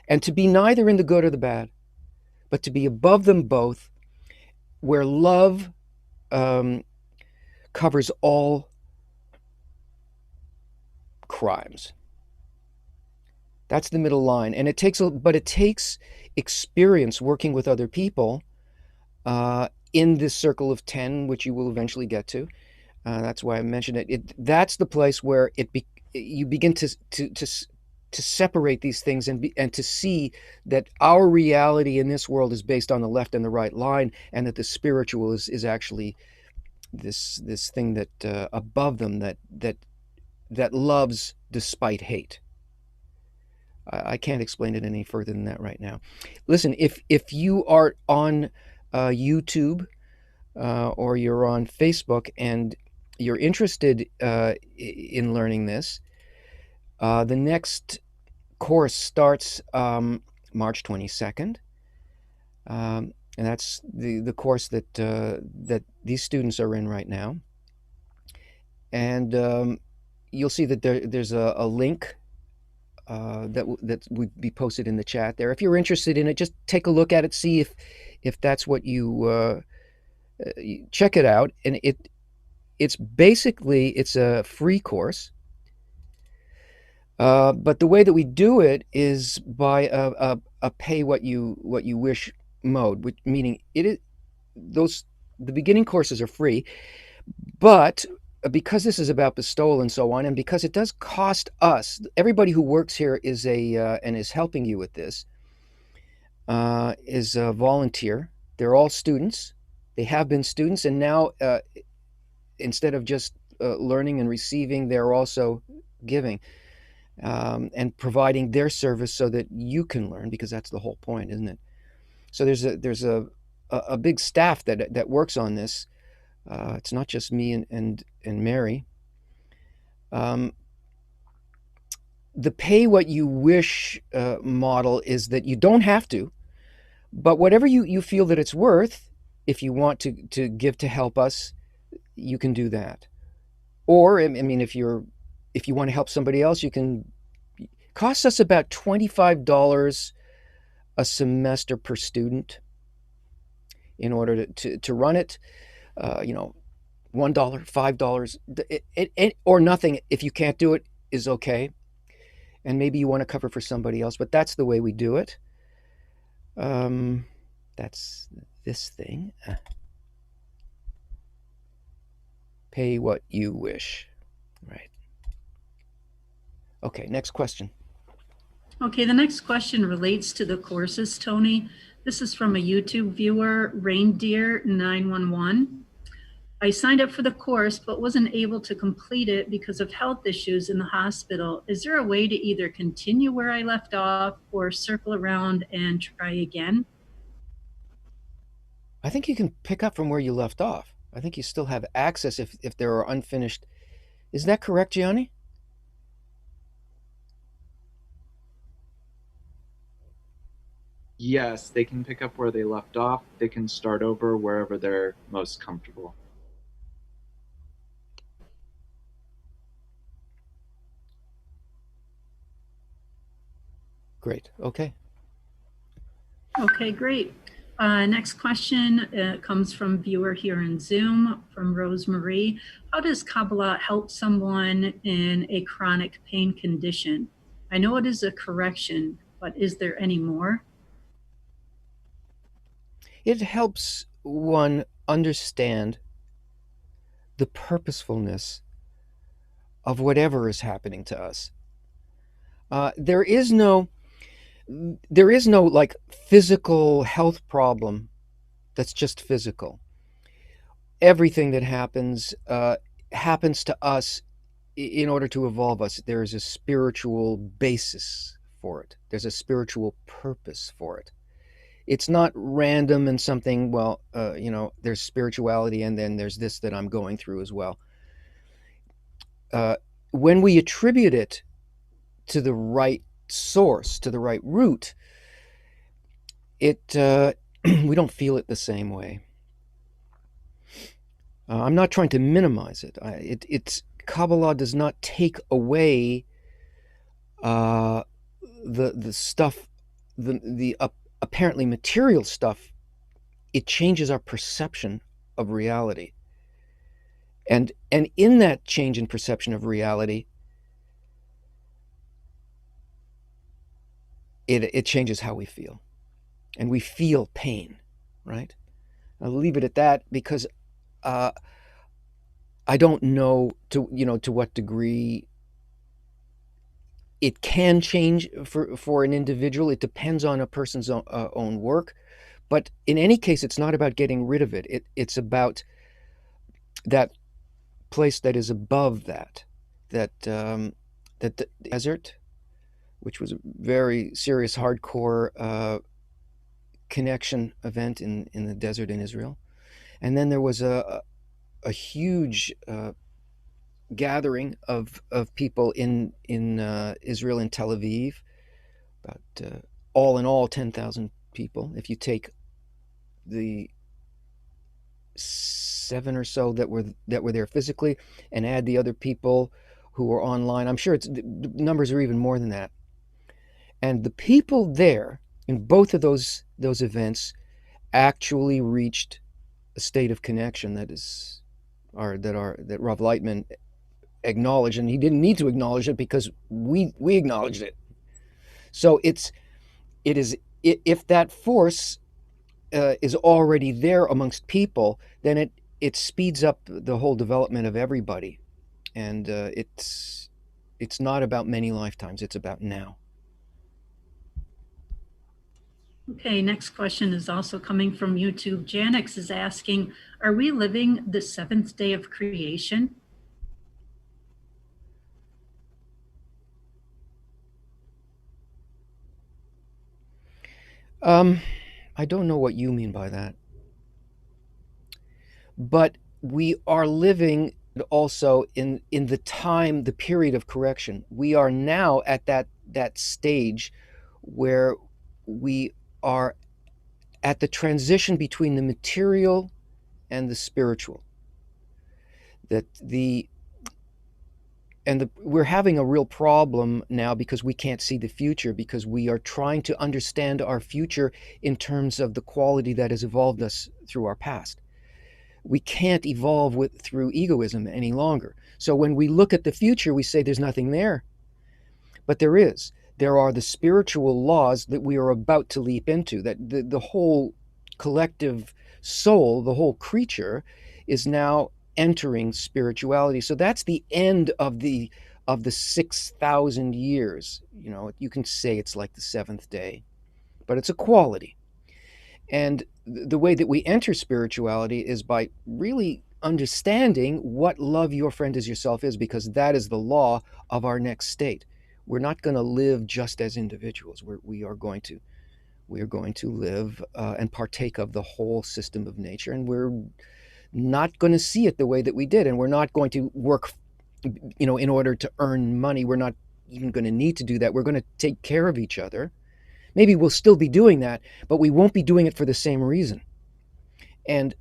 and to be neither in the good or the bad, but to be above them both, where love covers all crimes. That's the middle line. And it takes experience working with other people in this circle of 10, which you will eventually get to. That's why I mentioned it. That's the place where you begin to separate these things, and to see that our reality in this world is based on the left and the right line, and that the spiritual is actually this thing that above them that loves despite hate. I can't explain it any further than that right now. Listen, if you are on YouTube or you're on Facebook and you're interested in learning this, the next course starts March 22nd, and that's the course that these students are in right now. And you'll see that there's a link that would be posted in the chat there. If you're interested in it, just take a look at it, see if that's what you check it out. And it's a free course, but the way that we do it is by a pay what you wish mode, which meaning the beginning courses are free, but because this is about bestowal and so on, and because it does cost us, everybody who works here is and is helping you with this is a volunteer. They're all students. They have been students, and now instead of just learning and receiving, they're also giving and providing their service so that you can learn, because that's the whole point, isn't it? So there's a big staff that works on this. It's not just me and Mary. The pay what you wish model is that you don't have to, but whatever you feel that it's worth, if you want to give to help us, you can do that. Or, I mean, if you want to help somebody else, you can. Costs us about $25 a semester per student in order to run it. $1, $5, or nothing if you can't do it is okay. And maybe you want to cover for somebody else, but that's the way we do it. That's this thing. Pay what you wish. Right. Okay, next question. Okay, the next question relates to the courses, Tony. This is from a YouTube viewer, Reindeer911. I signed up for the course, but wasn't able to complete it because of health issues in the hospital. Is there a way to either continue where I left off or circle around and try again? I think you can pick up from where you left off. I think you still have access if there are unfinished. Is that correct, Gianni? Yes, they can pick up where they left off. They can start over wherever they're most comfortable. Great. Okay. Okay, great. Next question comes from viewer here in Zoom, from Rosemarie. How does Kabbalah help someone in a chronic pain condition? I know it is a correction, but is there any more? It helps one understand the purposefulness of whatever is happening to us. There is no like physical health problem that's just physical. Everything that happens happens to us in order to evolve us. There is a spiritual basis for it. There's a spiritual purpose for it. It's not random and something, well, there's spirituality and then there's this that I'm going through as well. When we attribute it to the right source, to the right root, we don't feel it the same way. I'm not trying to minimize it. It's Kabbalah does not take away the stuff, the apparently material stuff. It changes our perception of reality, and in that change in perception of reality, it changes how we feel, and we feel pain, right? I'll leave it at that because I don't know to what degree it can change for an individual. It depends on a person's own work, but in any case, it's not about getting rid of it. It's about that place that is above that the desert, which was a very serious, hardcore connection event in the desert in Israel. And then there was a huge gathering of people in Israel, in Tel Aviv, about all in all 10,000 people. If you take the 7 or so that were there physically and add the other people who were online, I'm sure the numbers are even more than that. And the people there in both of those events actually reached a state of connection that Rav Laitman acknowledged, and he didn't need to acknowledge it because we acknowledged it. So it is if that force is already there amongst people, then it speeds up the whole development of everybody, and it's not about many lifetimes. It's about now. Okay, next question is also coming from YouTube. Janix is asking, are we living the seventh day of creation? I don't know what you mean by that. But we are living also in the period of correction. We are now at that stage where we are at the transition between the material and the spiritual. We're having a real problem now because we can't see the future, because we are trying to understand our future in terms of the quality that has evolved us through our past. We can't evolve through egoism any longer. So when we look at the future, we say there's nothing there. But there is. There are the spiritual laws that we are about to leap into, that the whole collective soul, the whole creature, is now entering spirituality. So that's the end of the 6,000 years. You can say it's like the seventh day, but it's a quality. And the way that we enter spirituality is by really understanding what love your friend as yourself is, because that is the law of our next state. We're not going to live just as individuals. We are going to live and partake of the whole system of nature, and we're not going to see it the way that we did, and we're not going to work, in order to earn money. We're not even going to need to do that. We're going to take care of each other. Maybe we'll still be doing that, but we won't be doing it for the same reason. And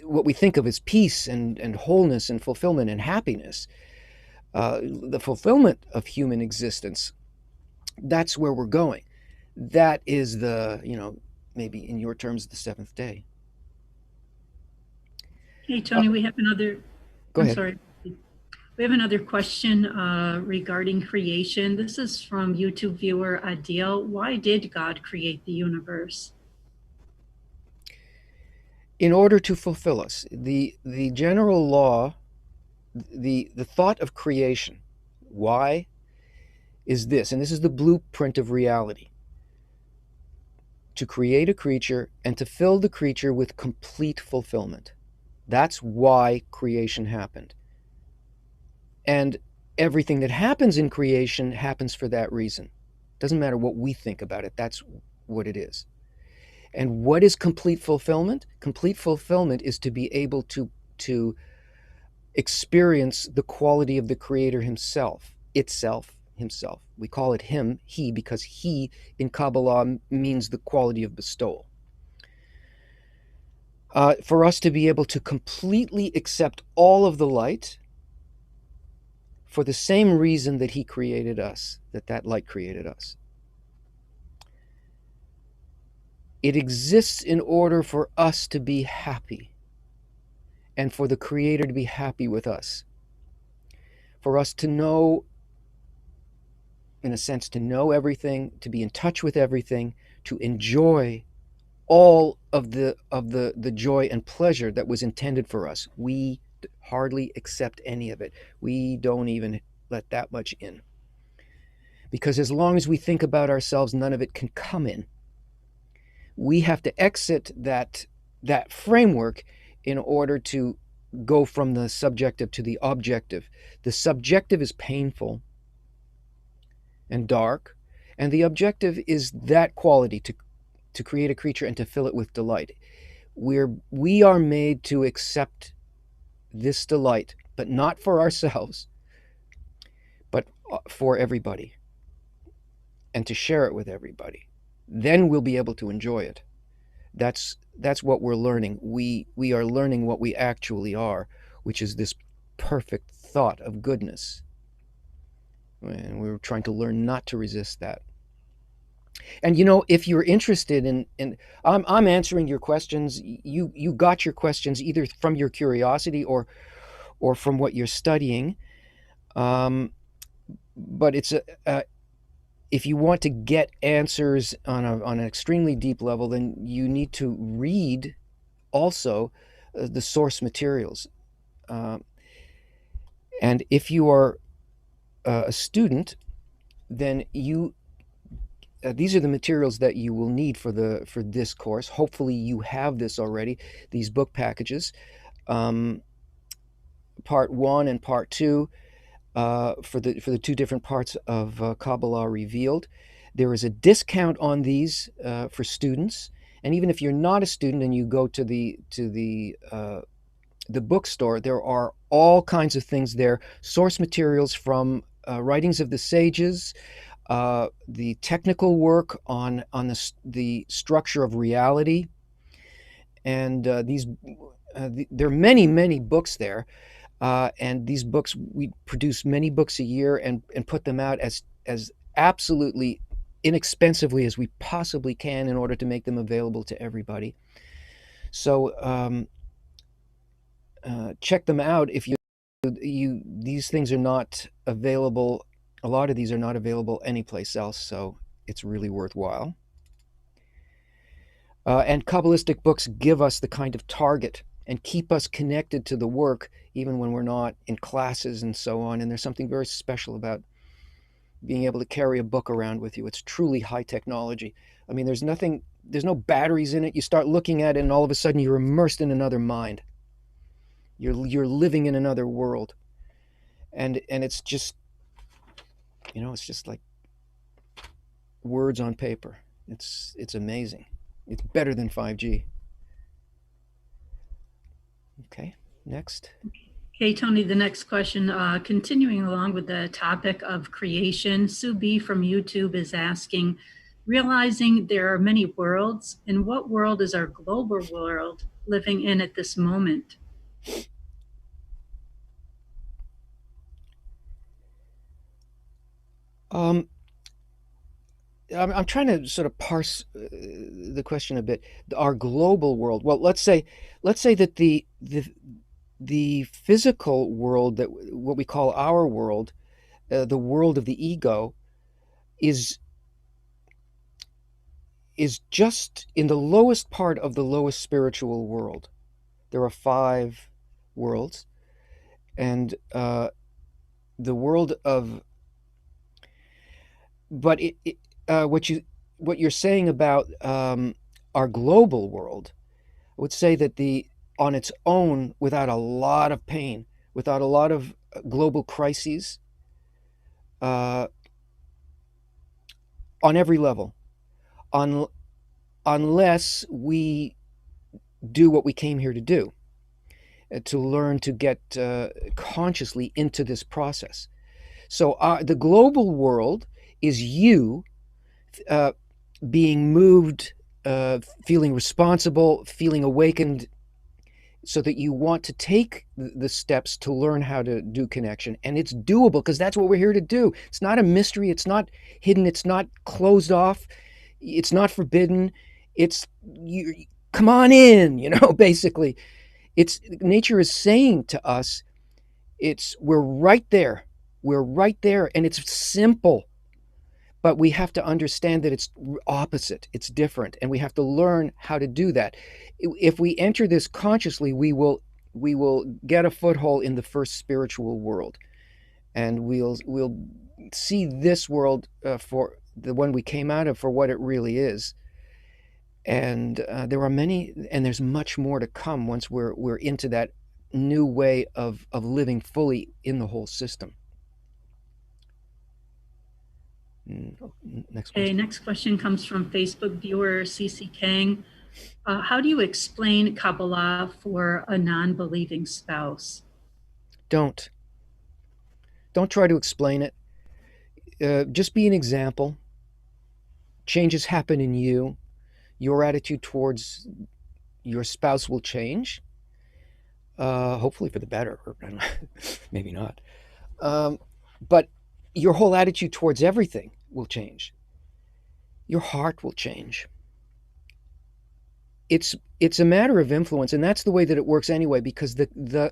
what we think of as peace and wholeness and fulfillment and happiness, the fulfillment of human existence, that's where we're going. That is maybe in your terms, the seventh day. Hey, Tony, we have another. Go ahead. I'm sorry. We have another question regarding creation. This is from YouTube viewer Adil. Why did God create the universe? In order to fulfill us. The general law, the thought of creation. Why? is this, and this is the blueprint of reality: to create a creature and to fill the creature with complete fulfillment. That's why creation happened. And everything that happens in creation happens for that reason. Doesn't matter what we think about it, that's what it is. And what is complete fulfillment? Complete fulfillment is to be able to experience the quality of the Creator himself, himself. We call it him, he, because he in Kabbalah means the quality of bestowal. For us to be able to completely accept all of the light for the same reason that he created us, that light created us. It exists in order for us to be happy and for the Creator to be happy with us. For us to know, in a sense, to know everything, to be in touch with everything, to enjoy all of the joy and pleasure that was intended for us. We hardly accept any of it. We don't even let that much in. Because as long as we think about ourselves, none of it can come in. We have to exit that framework in order to go from the subjective to the objective. The subjective is painful and dark, and the objective is that quality, to create a creature and to fill it with delight. We are made to accept this delight, but not for ourselves, but for everybody, and to share it with everybody. Then we'll be able to enjoy it. That's what we're learning. We are learning what we actually are, which is this perfect thought of goodness. And we're trying to learn not to resist that. And if you're interested in I'm answering your questions. You got your questions either from your curiosity or from what you're studying. But it's if you want to get answers on an extremely deep level, then you need to read also the source materials. And if you are a student, then these are the materials that you will need for this course. Hopefully you have this already, these book packages, part 1 and part 2, for the 2 different parts of Kabbalah Revealed. There is a discount on these for students, and even if you're not a student and you go to the bookstore, there are all kinds of things there. Source materials from writings of the sages, the technical work on the structure of reality, and there are many books there, and these books, we produce many books a year and put them out as absolutely inexpensively as we possibly can in order to make them available to everybody. So check them out. If these things are not available. A lot of these are not available anyplace else, so it's really worthwhile. And Kabbalistic books give us the kind of target and keep us connected to the work even when we're not in classes and so on. And there's something very special about being able to carry a book around with you. It's truly high technology. I mean, there's no batteries in it. You start looking at it and all of a sudden you're immersed in another mind. You're living in another world. And it's just, it's just like words on paper. It's amazing. It's better than 5G. Okay, next. Okay, Tony, the next question, continuing along with the topic of creation, Sue B from YouTube is asking, realizing there are many worlds, in what world is our global world living in at this moment? I'm trying to sort of parse the question a bit. Our global world. Well, let's say that the physical world, that what we call our world, the world of the ego, is just in the lowest part of the lowest spiritual world. There are 5 worlds, and the world of but what you're saying about our global world, I would say that on its own, without a lot of pain, without a lot of global crises, on every level, unless we do what we came here to do, to learn to get consciously into this process. So the global world is you being moved, feeling responsible, feeling awakened, so that you want to take the steps to learn how to do connection. And it's doable, because that's what we're here to do. It's not a mystery. It's not hidden. It's not closed off. It's not forbidden. It's you. Come on in, basically. It's nature is saying to us, we're right there. We're right there. And it's simple. But we have to understand that it's opposite, it's different, and we have to learn how to do that. If we enter this consciously, we will get a foothold in the first spiritual world, and we'll see this world for the one we came out of for what it really is. And there's much more to come once we're into that new way of living fully in the whole system. Next Okay, question. next question comes from Facebook viewer CC Kang. How do you explain Kabbalah for a non-believing spouse? Don't try to explain it. Just be an example. Changes happen in you. Your attitude towards your spouse will change. Hopefully for the better, or maybe not. But your whole attitude towards everything will change. Your heart will change. It's a matter of influence, and that's the way that it works anyway, because the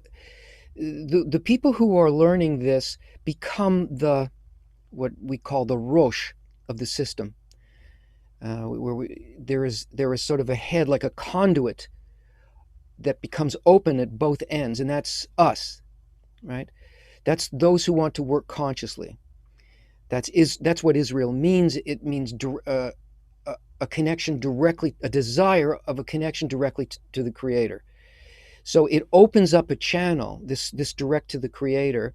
people who are learning this become what we call the Rosh of the system, where there is sort of a head, like a conduit, that becomes open at both ends, and that's us, right? That's those who want to work consciously. That's what Israel means. It means a connection directly, a desire of a connection directly to the Creator. So it opens up a channel, this direct to the Creator,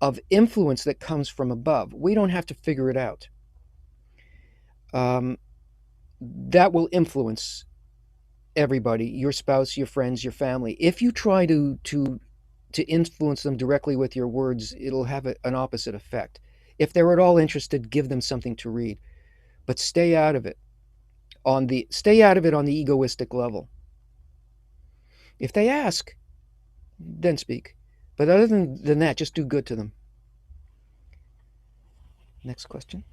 of influence that comes from above. We don't have to figure it out. That will influence everybody, your spouse, your friends, your family. If you try to influence them directly with your words, it'll have an opposite effect. If they're at all interested, give them something to read, but stay out of it on the egoistic level. If they ask, then speak. But other than that, just do good to them. Next question.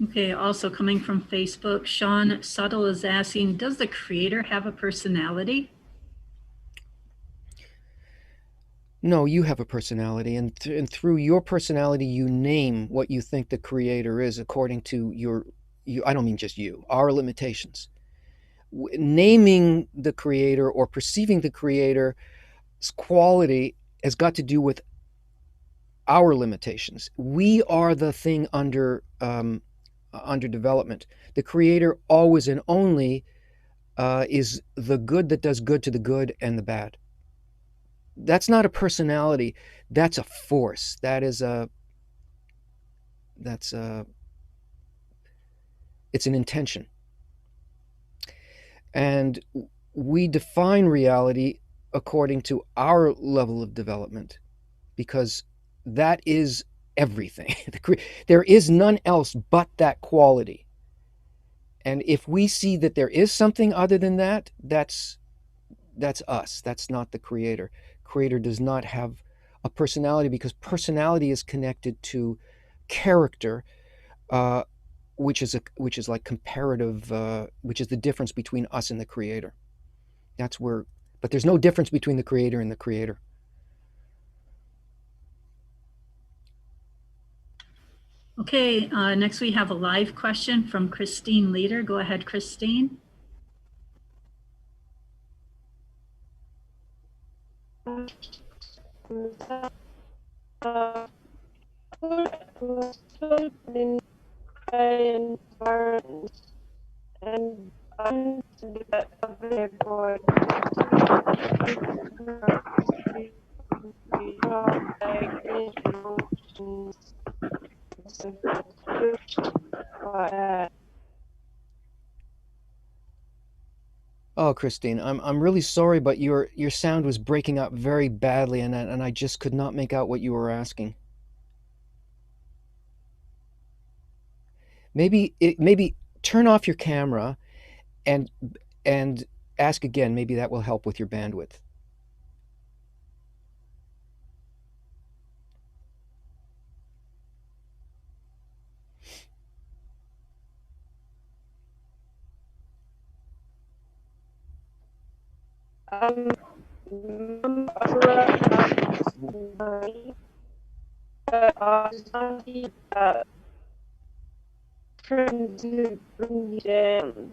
Okay, also coming from Facebook, Sean Subtle is asking, does the Creator have a personality? No, you have a personality, and through your personality, you name what you think the Creator is according to I don't mean just you, our limitations. Naming the Creator or perceiving the Creator's quality has got to do with our limitations. We are the thing under development. The Creator always and only is the good that does good to the good and the bad. That's not a personality. That's a force. It's an intention. And we define reality according to our level of development, because that is everything. There is none else but that quality. And if we see that there is something other than that, that's us. That's not the Creator. Creator does not have a personality, because personality is connected to character, which is like comparative, which is the difference between us and the Creator. But there's no difference between the Creator and the Creator. Okay, next we have a live question from Christine Leader. Go ahead, Christine. environment and undeveloped Oh, Christine, I'm really sorry, but your sound was breaking up very badly, and I just could not make out what you were asking. Maybe turn off your camera and and ask again. Maybe that will help with your bandwidth. trying to bring you down.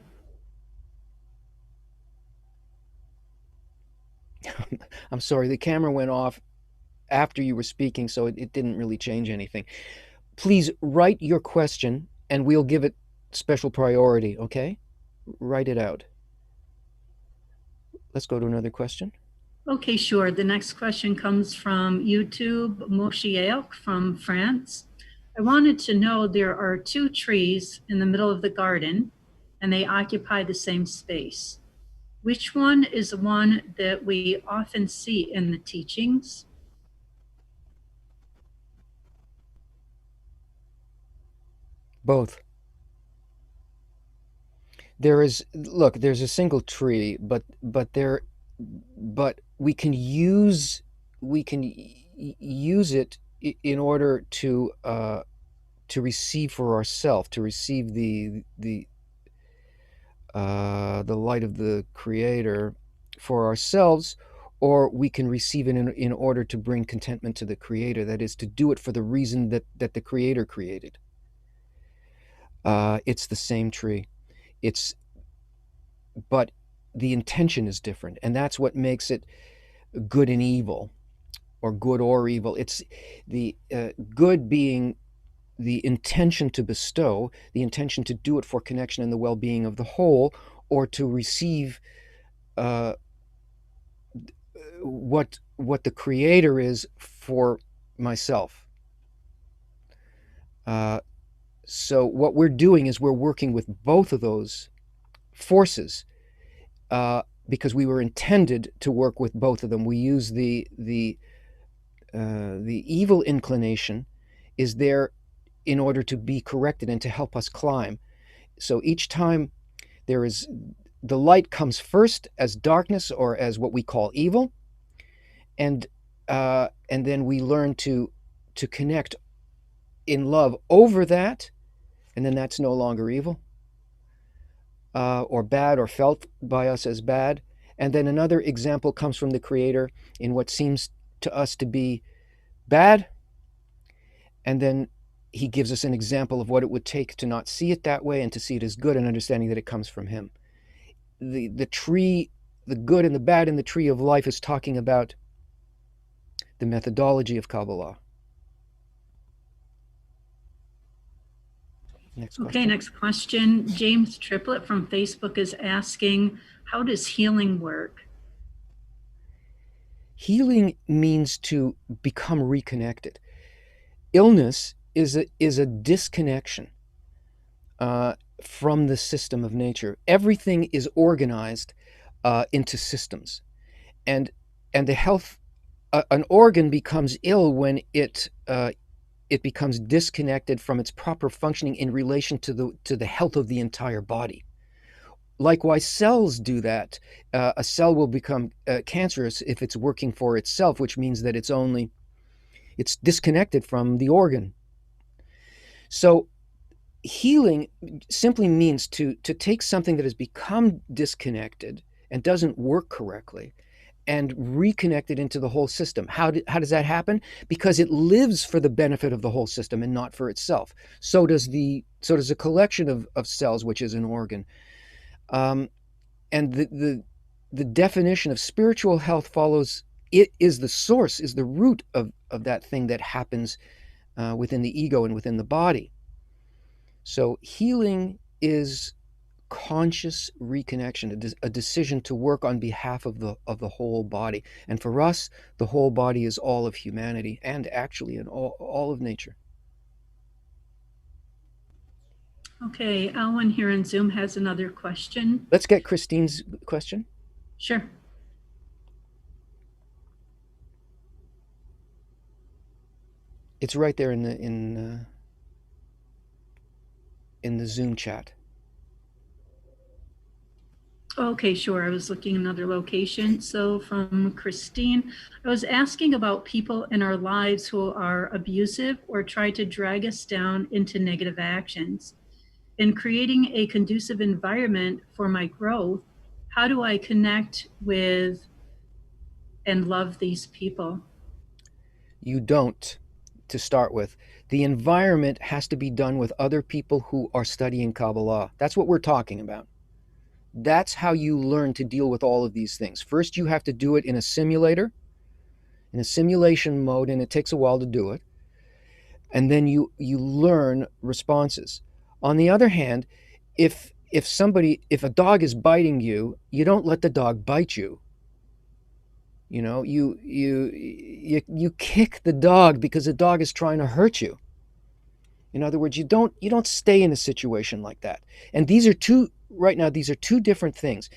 I'm sorry, the camera went off after you were speaking, so it didn't really change anything. Please write your question, and we'll give it special priority, okay? Write it out. Let's go to another question. Okay, sure. The next question comes from YouTube, Moshiel from France. I wanted to know, there are two trees in the middle of the garden, and they occupy the same space. Which one is the one that we often see in the teachings? Both. There's a single tree, but we can use it in order to receive for ourselves, to receive the light of the Creator for ourselves, or we can receive it in order to bring contentment to the Creator. That is, to do it for the reason that the Creator created. It's the same tree. But the intention is different, and that's what makes it good and evil, or good or evil. It's the good being the intention to bestow, the intention to do it for connection and the well-being of the whole, or to receive what the Creator is for myself. So what we're doing is we're working with both of those forces, because we were intended to work with both of them. We use the evil inclination is there in order to be corrected and to help us climb. So each time the light comes first as darkness, or as what we call evil, and then we learn to connect in love over that, and then that's no longer evil, or bad, or felt by us as bad. And then another example comes from the Creator in what seems to us to be bad, and then he gives us an example of what it would take to not see it that way and to see it as good, and understanding that it comes from him. The tree, the good and the bad in the tree of life, is talking about the methodology of Kabbalah. Next question. Okay, next question. James Triplett from Facebook is asking, how does healing work? Healing means to become reconnected. Illness is a disconnection from the system of nature. Everything is organized into systems, and the health, an organ becomes ill when it becomes disconnected from its proper functioning in relation to the health of the entire body. Likewise, cells do that. A cell will become cancerous if it's working for itself, which means that it's disconnected from the organ. So healing simply means to take something that has become disconnected and doesn't work correctly, and reconnect it into the whole system. How does that happen? Because it lives for the benefit of the whole system and not for itself. So does a collection of cells, which is an organ. And the definition of spiritual health follows. It is the source, is the root of that thing that happens within the ego and within the body. So healing is conscious reconnection, a decision to work on behalf of the whole body. And for us, the whole body is all of humanity, and actually in all of nature. Okay, Alan here in Zoom has another question. Let's get Christine's question. Sure. It's right there in the Zoom chat. Okay, sure. I was looking another location. So from Christine, I was asking about people in our lives who are abusive or try to drag us down into negative actions. In creating a conducive environment for my growth, how do I connect with and love these people? You don't, to start with. The environment has to be done with other people who are studying Kabbalah. That's what we're talking about. That's how you learn to deal with all of these things. First, you have to do it in a simulator, in a simulation mode, and it takes a while to do it. And then you learn responses. On the other hand, if a dog is biting you, you don't let the dog bite you. You know, you kick the dog because the dog is trying to hurt you. In other words, you don't stay in a situation like that. And these are two different things.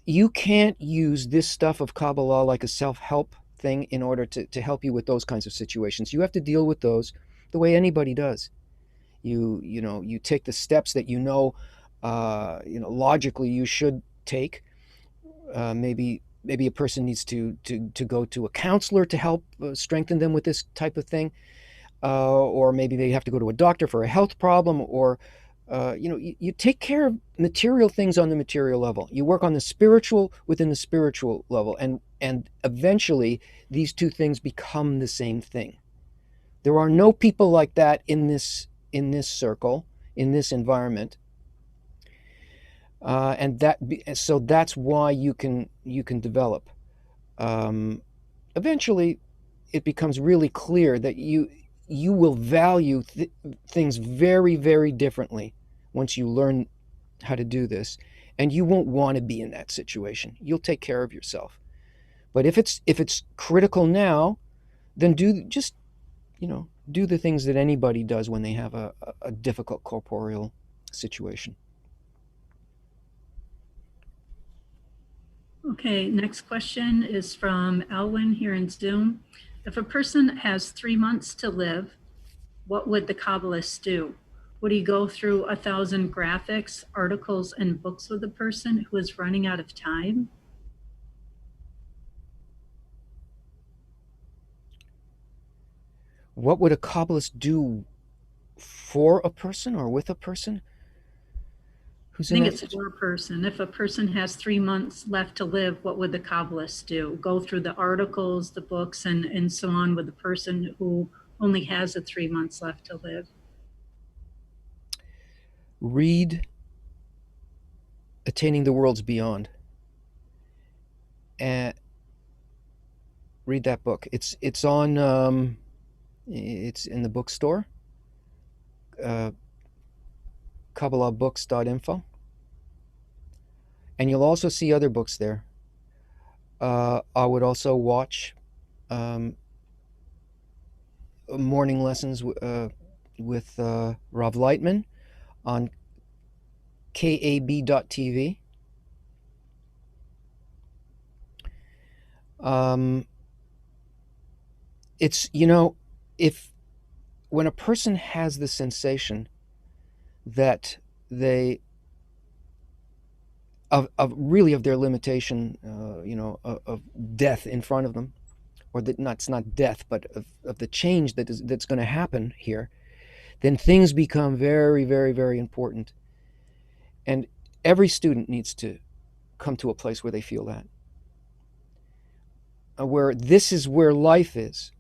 You can't use this stuff of Kabbalah like a self-help thing in order to help you with those kinds of situations. You have to deal with those the way anybody does. You take the steps that logically you should take. Maybe a person needs to go to a counselor to help strengthen them with this type of thing, or maybe they have to go to a doctor for a health problem, or you take care of material things on the material level. You work on the spiritual within the spiritual level, and eventually these two things become the same thing. There are no people like that in this circle, in this environment. So that's why you can develop. Eventually, it becomes really clear that you will value things very, very differently once you learn how to do this, and you won't want to be in that situation. You'll take care of yourself. But if it's critical now, then do the things that anybody does when they have a difficult corporeal situation. Okay, next question is from Alwyn here in Zoom. If a person has 3 months to live, what would the Kabbalist do? Would he go through 1,000 graphics, articles, and books with a person who is running out of time? What would a Kabbalist do for a person or with a person? I think it's for a person. If a person has 3 months left to live, what would the Kabbalist do? Go through the articles, the books, and so on with the person who only has 3 months left to live? Read Attaining the Worlds Beyond. And read that book. It's on it's in the bookstore. KabbalahBooks.info. And you'll also see other books there. I would also watch morning lessons with Rav Laitman on KAB.TV. It's, if when a person has the sensation that they of their limitation, of death in front of them, or that it's not death, but of the change that's going to happen here, then things become very, very, very important. And every student needs to come to a place where they feel that, where this is where life is,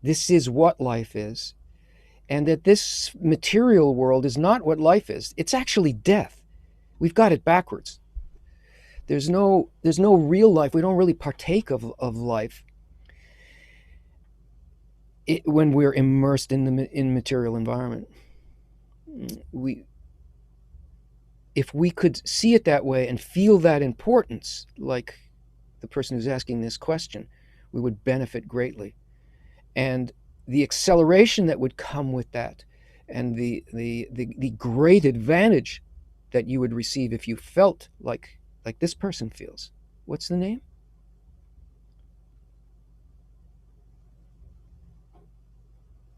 this is what life is, and that this material world is not what life is. It's actually death. We've got it backwards. There's no real life. We don't really partake of life when we're immersed in material environment. if we could see it that way and feel that importance, like the person who's asking this question, we would benefit greatly. And the acceleration that would come with that, and the great advantage that you would receive if you felt like this person feels. What's the name?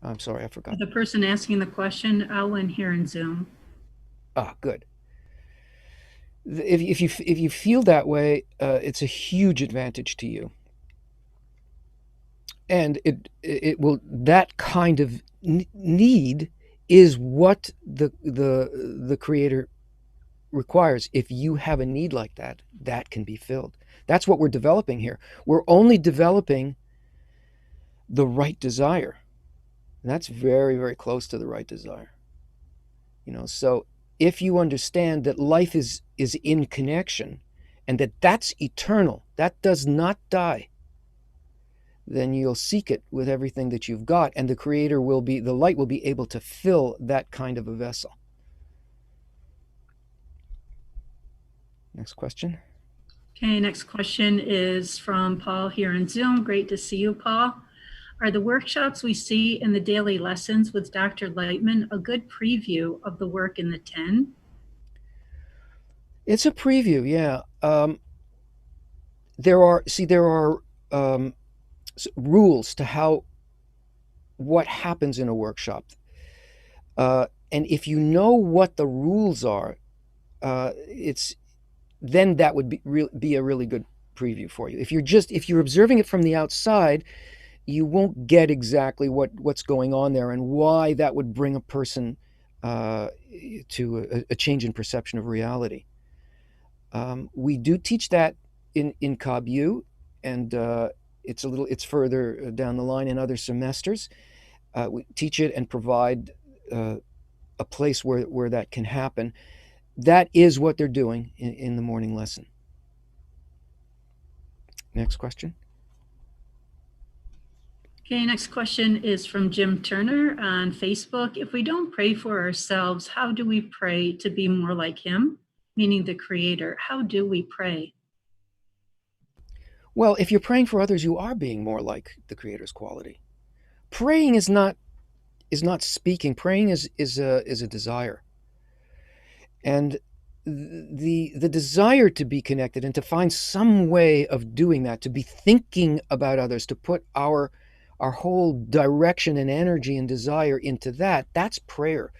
I'm sorry, I forgot. The person asking the question, Ellen here in Zoom. Ah, good. If you feel that way, it's a huge advantage to you, and it will, that kind of need is what the Creator requires. If you have a need like that, that can be filled. That's what we're developing here. We're only developing the right desire. And that's very, very close to the right desire. So if you understand that life is in connection, and that's eternal, that does not die, then you'll seek it with everything that you've got, and the light will be able to fill that kind of a vessel. Next question. Okay, next question is from Paul here in Zoom. Great to see you, Paul. Are the workshops we see in the daily lessons with Dr. Laitman a good preview of the work in the 10? It's a preview, yeah. There are rules to what happens in a workshop. And if you know what the rules are, then that would be a really good preview for you. If you're observing it from the outside, you won't get exactly what's going on there and why that would bring a person to a change in perception of reality. We do teach that in Kabbalah, and it's further down the line in other semesters. We teach it and provide a place where that can happen. That is what they're doing in the morning lesson. Next question. Okay, next question is from Jim Turner on Facebook. If we don't pray for ourselves, how do we pray to be more like him, meaning the Creator? How do we pray? Well, if you're praying for others, you are being more like the Creator's quality. Praying is not speaking. Praying is a desire, and the desire to be connected and to find some way of doing that, to be thinking about others, to put our whole direction and energy and desire into that's prayer.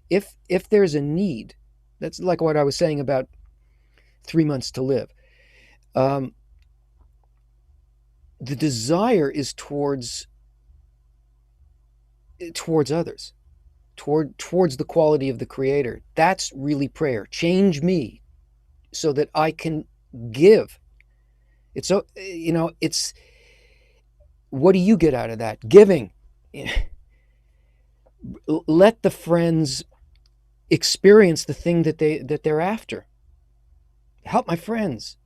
If there's a need, that's like what I was saying about 3 months to live. The desire is towards others, towards the quality of the Creator. That's really prayer. Change me so that I can give. It's what do you get out of that? Giving. Let the friends experience the thing that they're after. Help my friends.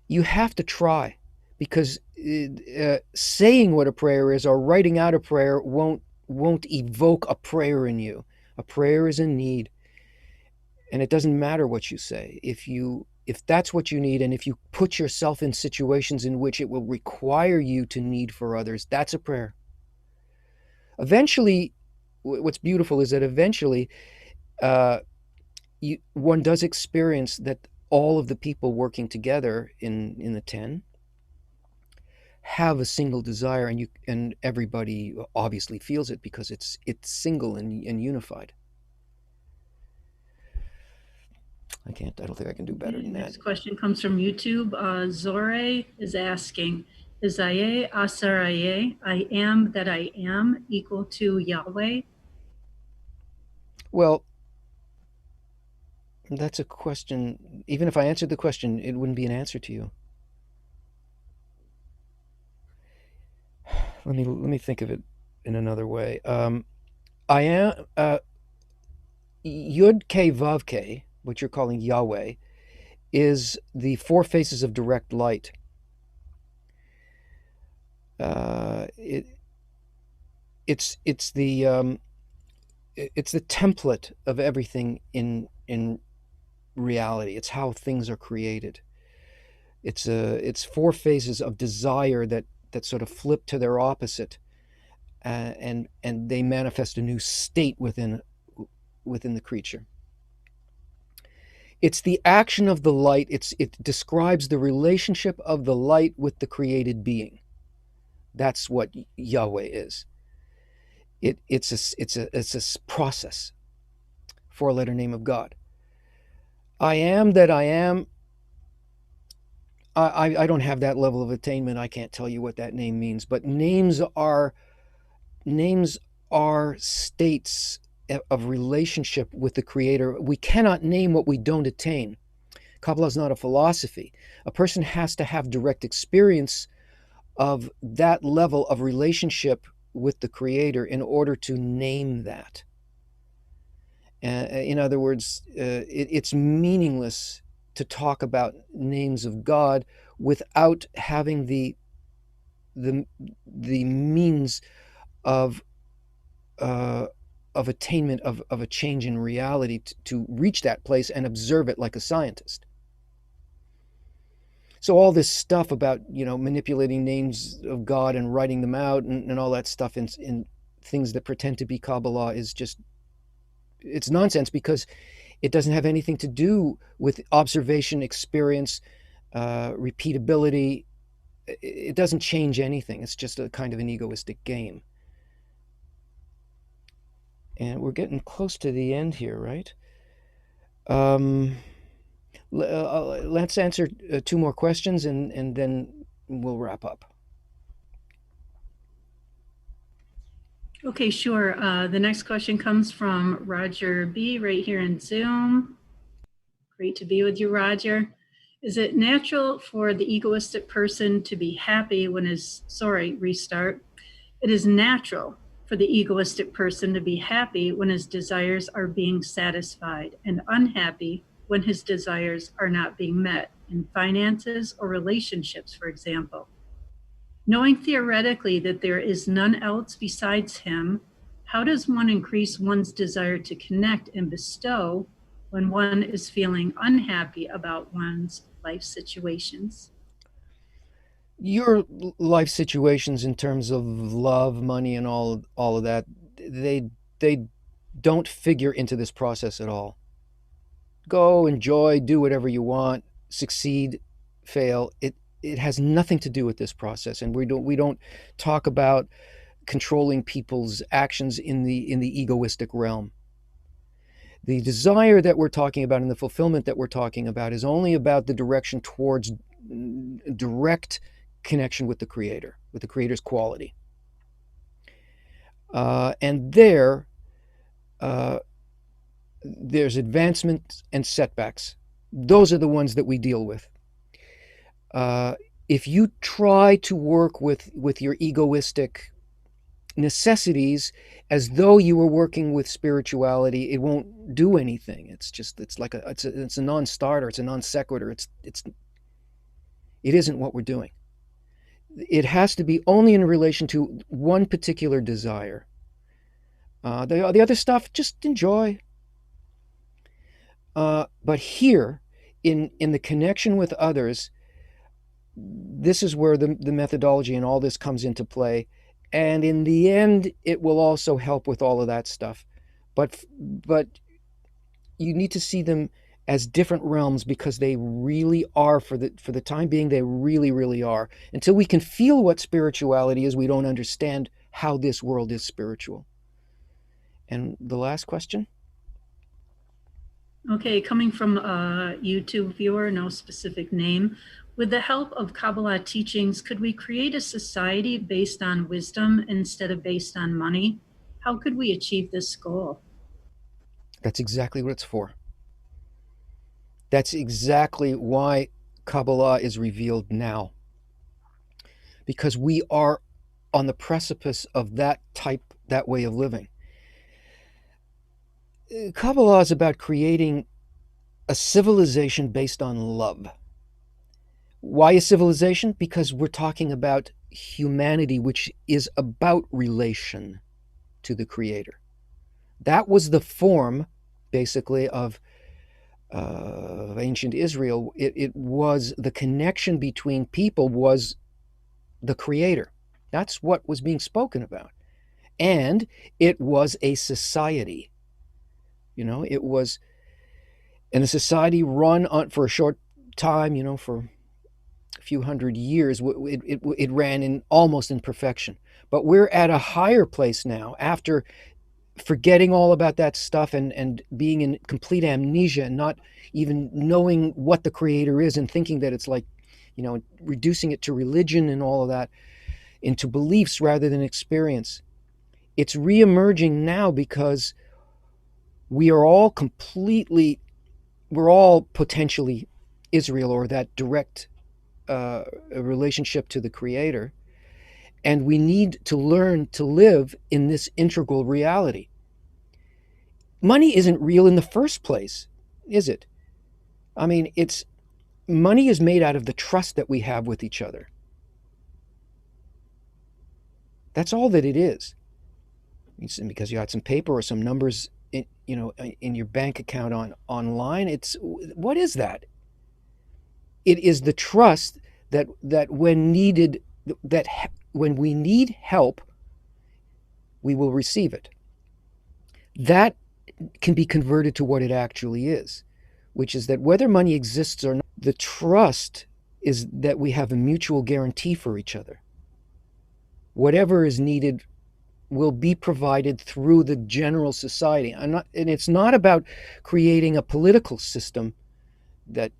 You have to try, because saying what a prayer is or writing out a prayer won't evoke a prayer in you. A prayer is a need, and it doesn't matter what you say. If that's what you need, and if you put yourself in situations in which it will require you to need for others, that's a prayer. Eventually, what's beautiful is that eventually one does experience that all of the people working together in the 10 have a single desire, and everybody obviously feels it because it's single and unified. I don't think I can do better than that. Next question comes from YouTube. Zore is asking, is Aye Asaraye, I am that I am, equal to Yahweh? Well, that's a question. Even if I answered the question, it wouldn't be an answer to you. Let me think of it in another way. I am Yud K Vav K, what you're calling Yahweh, is the 4 faces of direct light. It's the template of everything in reality. It's how things are created. It's four phases of desire that sort of flip to their opposite, and they manifest a new state within the creature. It's the action of the light. It describes the relationship of the light with the created being. That's what Yahweh is. It's a process. Four-letter name of God. I am that I am. I don't have that level of attainment. I can't tell you what that name means. But names are states of relationship with the Creator. We cannot name what we don't attain. Kabbalah is not a philosophy. A person has to have direct experience of that level of relationship with the Creator in order to name that. In other words, it's meaningless to talk about names of God without having the means of attainment of a change in reality to reach that place and observe it like a scientist. So all this stuff about manipulating names of God and writing them out and all that stuff in things that pretend to be Kabbalah is just, it's nonsense, because it doesn't have anything to do with observation, experience, repeatability. It doesn't change anything. It's just a kind of an egoistic game. And we're getting close to the end here, right? Let's answer two more questions and then we'll wrap up. Okay, sure. The next question comes from Roger B. right here in Zoom. Great to be with you, Roger. Is it natural for the egoistic person to be happy when restart. It is natural for the egoistic person to be happy when his desires are being satisfied and unhappy when his desires are not being met in finances or relationships, for example. Knowing theoretically that there is none else besides him, how does one increase one's desire to connect and bestow when one is feeling unhappy about one's life situations? Your life situations in terms of love, money, and all of that, they don't figure into this process at all. Go, enjoy, do whatever you want, succeed, fail. It has nothing to do with this process, and we don't talk about controlling people's actions in the egoistic realm. The desire that we're talking about and the fulfillment that we're talking about is only about the direction towards direct connection with the Creator, with the Creator's quality. And there's advancement and setbacks. Those are the ones that we deal with. If you try to work with your egoistic necessities as though you were working with spirituality, it won't do anything. It's a non-starter. It's a non sequitur. It isn't what we're doing. It has to be only in relation to one particular desire. The other stuff, just enjoy. But here, in the connection with others, this is where the methodology and all this comes into play. And in the end, it will also help with all of that stuff. But you need to see them as different realms, because they really are, for the time being, they really, really are. Until we can feel what spirituality is, we don't understand how this world is spiritual. And the last question? Okay, coming from a YouTube viewer, no specific name. With the help of Kabbalah teachings, could we create a society based on wisdom instead of based on money? How could we achieve this goal? That's exactly what it's for. That's exactly why Kabbalah is revealed now. Because we are on the precipice of that way of living. Kabbalah is about creating a civilization based on love. Why a civilization? Because we're talking about humanity which is about relation to the Creator. That was the form, basically, of ancient Israel. It was the connection between people was the Creator. That's what was being spoken about. And it was a society. It was, and a society run on for a short time, for a few hundred years. It ran almost in perfection. But we're at a higher place now after forgetting all about that stuff and being in complete amnesia and not even knowing what the Creator is and thinking that it's like, reducing it to religion and all of that, into beliefs rather than experience. It's reemerging now because we're all potentially Israel, or that direct relationship to the Creator. And we need to learn to live in this integral reality. Money isn't real in the first place, is it? I mean, money is made out of the trust that we have with each other. That's all that it is. Because you had some paper or some numbers in your bank account online. What is that? It is the trust that when needed, that when we need help, we will receive it. That can be converted to what it actually is, which is that whether money exists or not, the trust is that we have a mutual guarantee for each other. Whatever is needed will be provided through the general society. And it's not about creating a political system that,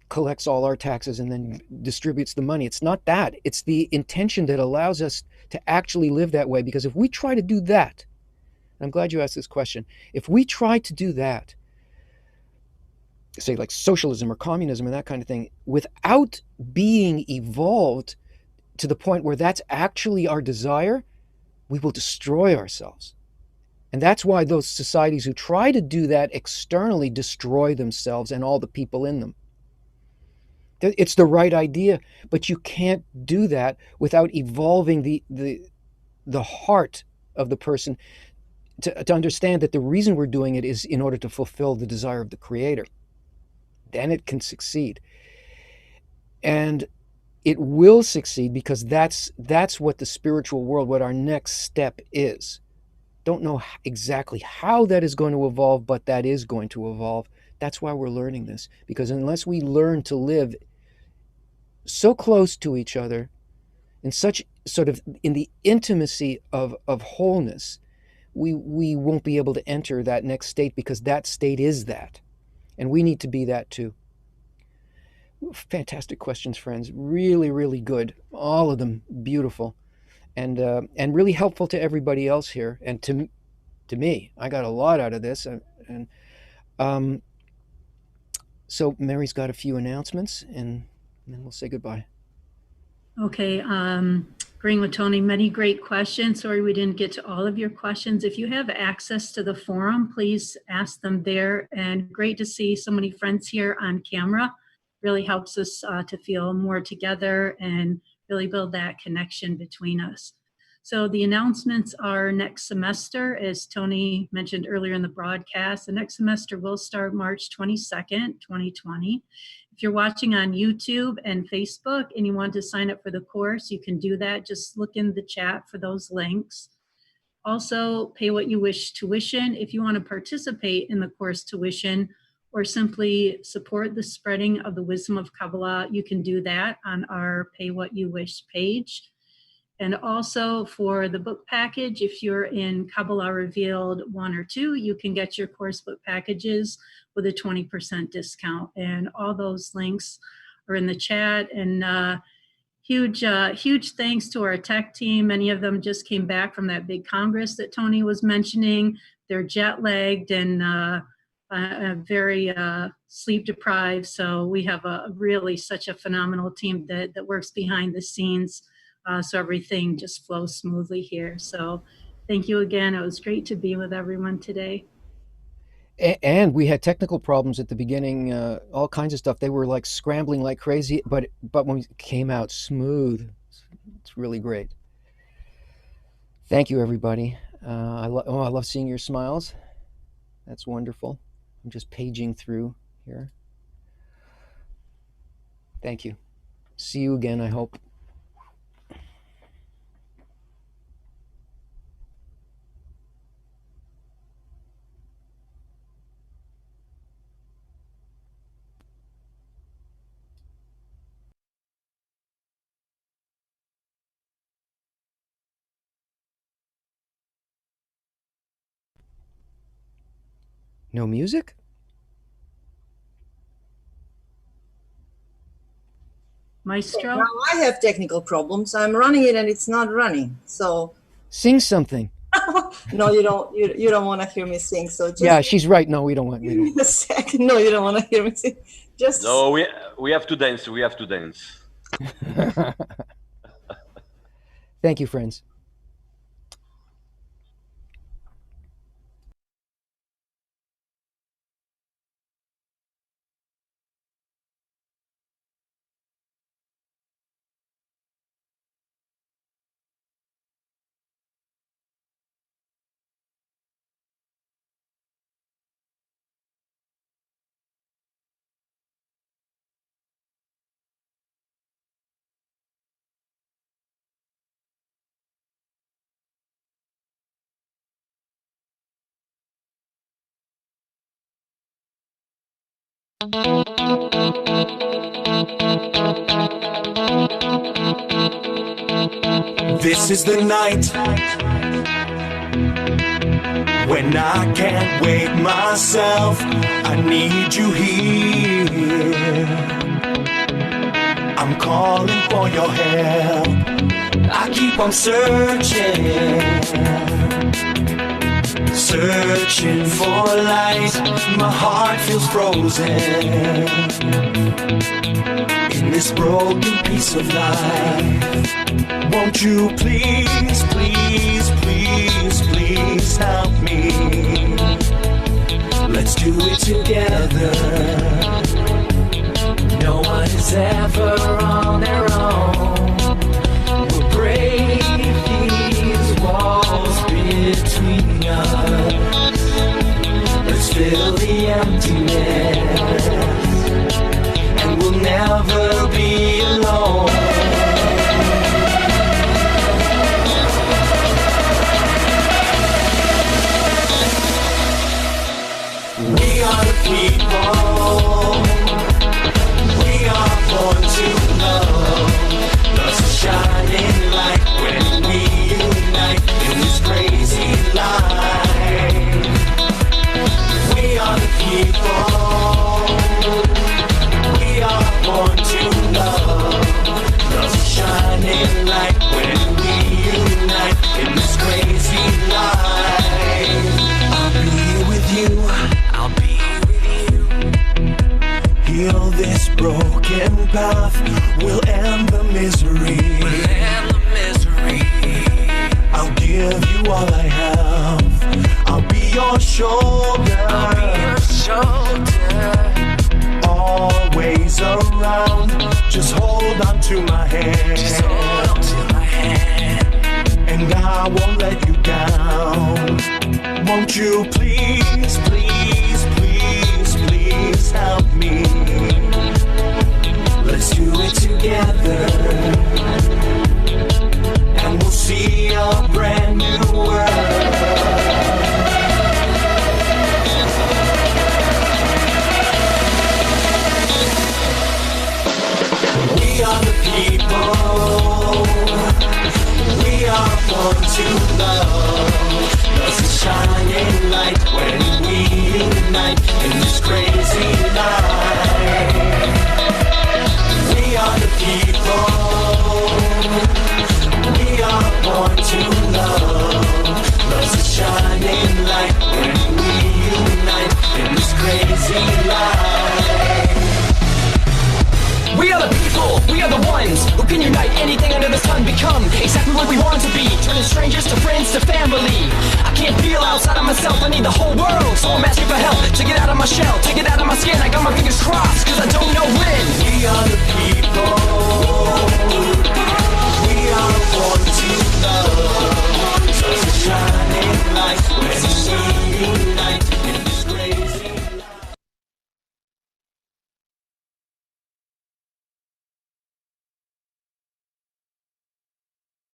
collects all our taxes and then distributes the money. It's not that. It's the intention that allows us to actually live that way. Because if we try to do that, and I'm glad you asked this question, if we try to do that, say like socialism or communism and that kind of thing, without being evolved to the point where that's actually our desire, we will destroy ourselves. And that's why those societies who try to do that externally destroy themselves and all the people in them. It's the right idea, but you can't do that without evolving the heart of the person to understand that the reason we're doing it is in order to fulfill the desire of the Creator. Then it can succeed. And it will succeed because that's what the spiritual world, what our next step is. Don't know exactly how that is going to evolve, but that is going to evolve. That's why we're learning this, because unless we learn to live so close to each other in such sort of in the intimacy of wholeness, we won't be able to enter that next state, because that state is that, and we need to be that too. Fantastic questions, friends. Really, really good. All of them beautiful, and really helpful to everybody else here, and to me. I got a lot out of this, and so Mary's got a few announcements, and then we'll say goodbye. Okay, agreeing with Tony, many great questions. Sorry we didn't get to all of your questions. If you have access to the forum, please ask them there. And great to see so many friends here on camera. Really helps us to feel more together and really build that connection between us. So the announcements are next semester, as Tony mentioned earlier in the broadcast. The next semester will start March 22nd, 2020. If you're watching on YouTube and Facebook and you want to sign up for the course, you can do that. Just look in the chat for those links. Also, Pay What You Wish tuition. If you want to participate in the course tuition or simply support the spreading of the wisdom of Kabbalah, you can do that on our Pay What You Wish page. And also for the book package, if you're in Kabbalah Revealed 1 or 2, you can get your course book packages with a 20% discount. And all those links are in the chat. And huge thanks to our tech team. Many of them just came back from that big Congress that Tony was mentioning. They're jet lagged and very sleep deprived. So we have really such a phenomenal team that works behind the scenes. So everything just flows smoothly here. So thank you again. It was great to be with everyone today. And we had technical problems at the beginning, all kinds of stuff. They were like scrambling like crazy, but when we came out smooth, It's really great. Thank you, everybody. I love seeing your smiles. That's wonderful. I'm just paging through here. Thank you. See you again, I hope. No music? Maestro? Now I have technical problems. I'm running it and it's not running. So Sing something. no, you don't want to hear me sing. So just Yeah, she's right. No, we don't want. give me a second. No, you don't want to hear me sing. Just No, we have to dance. We have to dance. Thank you, friends. This is the night when I can't wait myself. I need you here. I'm calling for your help. I keep on searching, searching for light. My heart feels frozen in this broken piece of life. Won't you please, please, please, please help me? Let's do it together. No one is ever on their own. We'll break these walls between us. Let's fill the emptiness, and we'll never be alone. We are the people. We are born to love. Love's a shining light when we unite in this crazy life. We are the people. We are born to love. Love's a shining light when we unite in this crazy life. I'll be with you. I'll be with you. Heal this broken path. We'll end the misery. We'll end the misery. I'll give you all I have. I'll be your shoulder. I'll be your shoulder. Always around. Just hold on to my hand. Just hold on to my hand. And I won't let you down. Won't you please, please, please, please help me? Let's do it together, and we'll see a brand new world. We are the people. We are born to love. Love's a shining light when we unite in this crazy life. We are the people. We are born to love. Love's a shining light when we unite in this crazy life. We are the people, we are the ones who can unite anything under the sun, become exactly what we want to be, turning strangers to friends to family. I can't feel outside of myself, I need the whole world, so I'm asking for help to get out of my shell, to get out of my skin. I got my fingers crossed, cause I don't know when. We are the